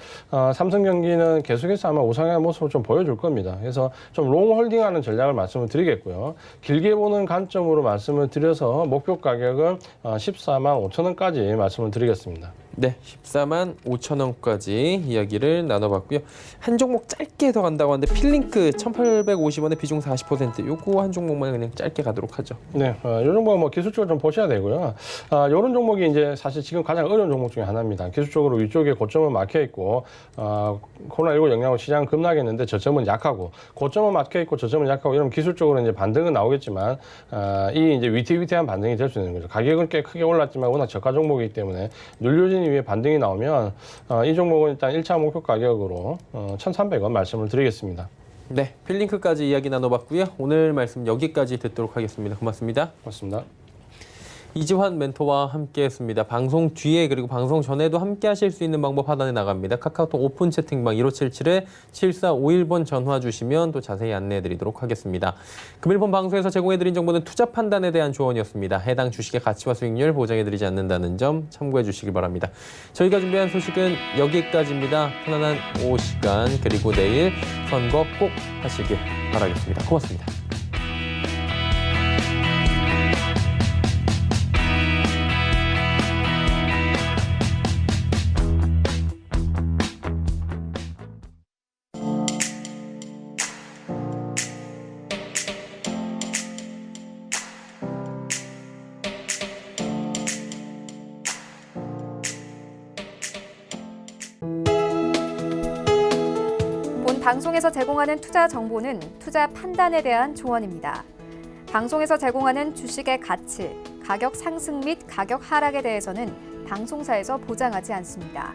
삼성전기는 계속해서 아마 우상향의 모습을 좀 보여줄 겁니다. 그래서 좀 롱홀딩하는 전략을 말씀을 드리겠고요. 길게 보는 관점으로 말씀을 드려서 목표 가격은 145,000원까지 말씀을 드리겠습니다. 네, 14만 5천 원까지 이야기를 나눠봤고요. 한 종목 짧게 더 간다고 하는데 필링크 1,850원에 비중 40%. 요거 한 종목만 그냥 짧게 가도록 하죠. 네, 이 종목은 뭐 기술적으로 좀 보셔야 되고요. 이런 종목이 이제 사실 지금 가장 어려운 종목 중에 하나입니다. 기술적으로 위쪽에 고점은 막혀 있고, 코로나19 영향으로 시장 급락했는데 저점은 약하고, 고점은 막혀 있고 저점은 약하고 이러면 기술적으로 이제 반등은 나오겠지만, 이 이제 위태위태한 반등이 될 수 있는 거죠. 가격은 꽤 크게 올랐지만 워낙 저가 종목이기 때문에 눌려진 이후에 반등이 나오면 이 종목은 일단 1차 목표 가격으로 1,300원 말씀을 드리겠습니다. 네, 필링크까지 이야기 나눠봤고요. 오늘 말씀 여기까지 듣도록 하겠습니다. 고맙습니다. 고맙습니다. 이지환 멘토와 함께했습니다. 방송 뒤에 그리고 방송 전에도 함께 하실 수 있는 방법 하단에 나갑니다. 카카오톡 오픈 채팅방 1577-7451번 전화 주시면 또 자세히 안내해드리도록 하겠습니다. 금일본 방송에서 제공해드린 정보는 투자 판단에 대한 조언이었습니다. 해당 주식의 가치와 수익률 보장해드리지 않는다는 점 참고해 주시기 바랍니다. 저희가 준비한 소식은 여기까지입니다. 편안한 오후 시간 그리고 내일 선거 꼭 하시길 바라겠습니다. 고맙습니다. 방송에서 제공하는 투자 정보는 투자 판단에 대한 조언입니다. 방송에서 제공하는 주식의 가치, 가격 상승 및 가격 하락에 대해서는 방송사에서 보장하지 않습니다.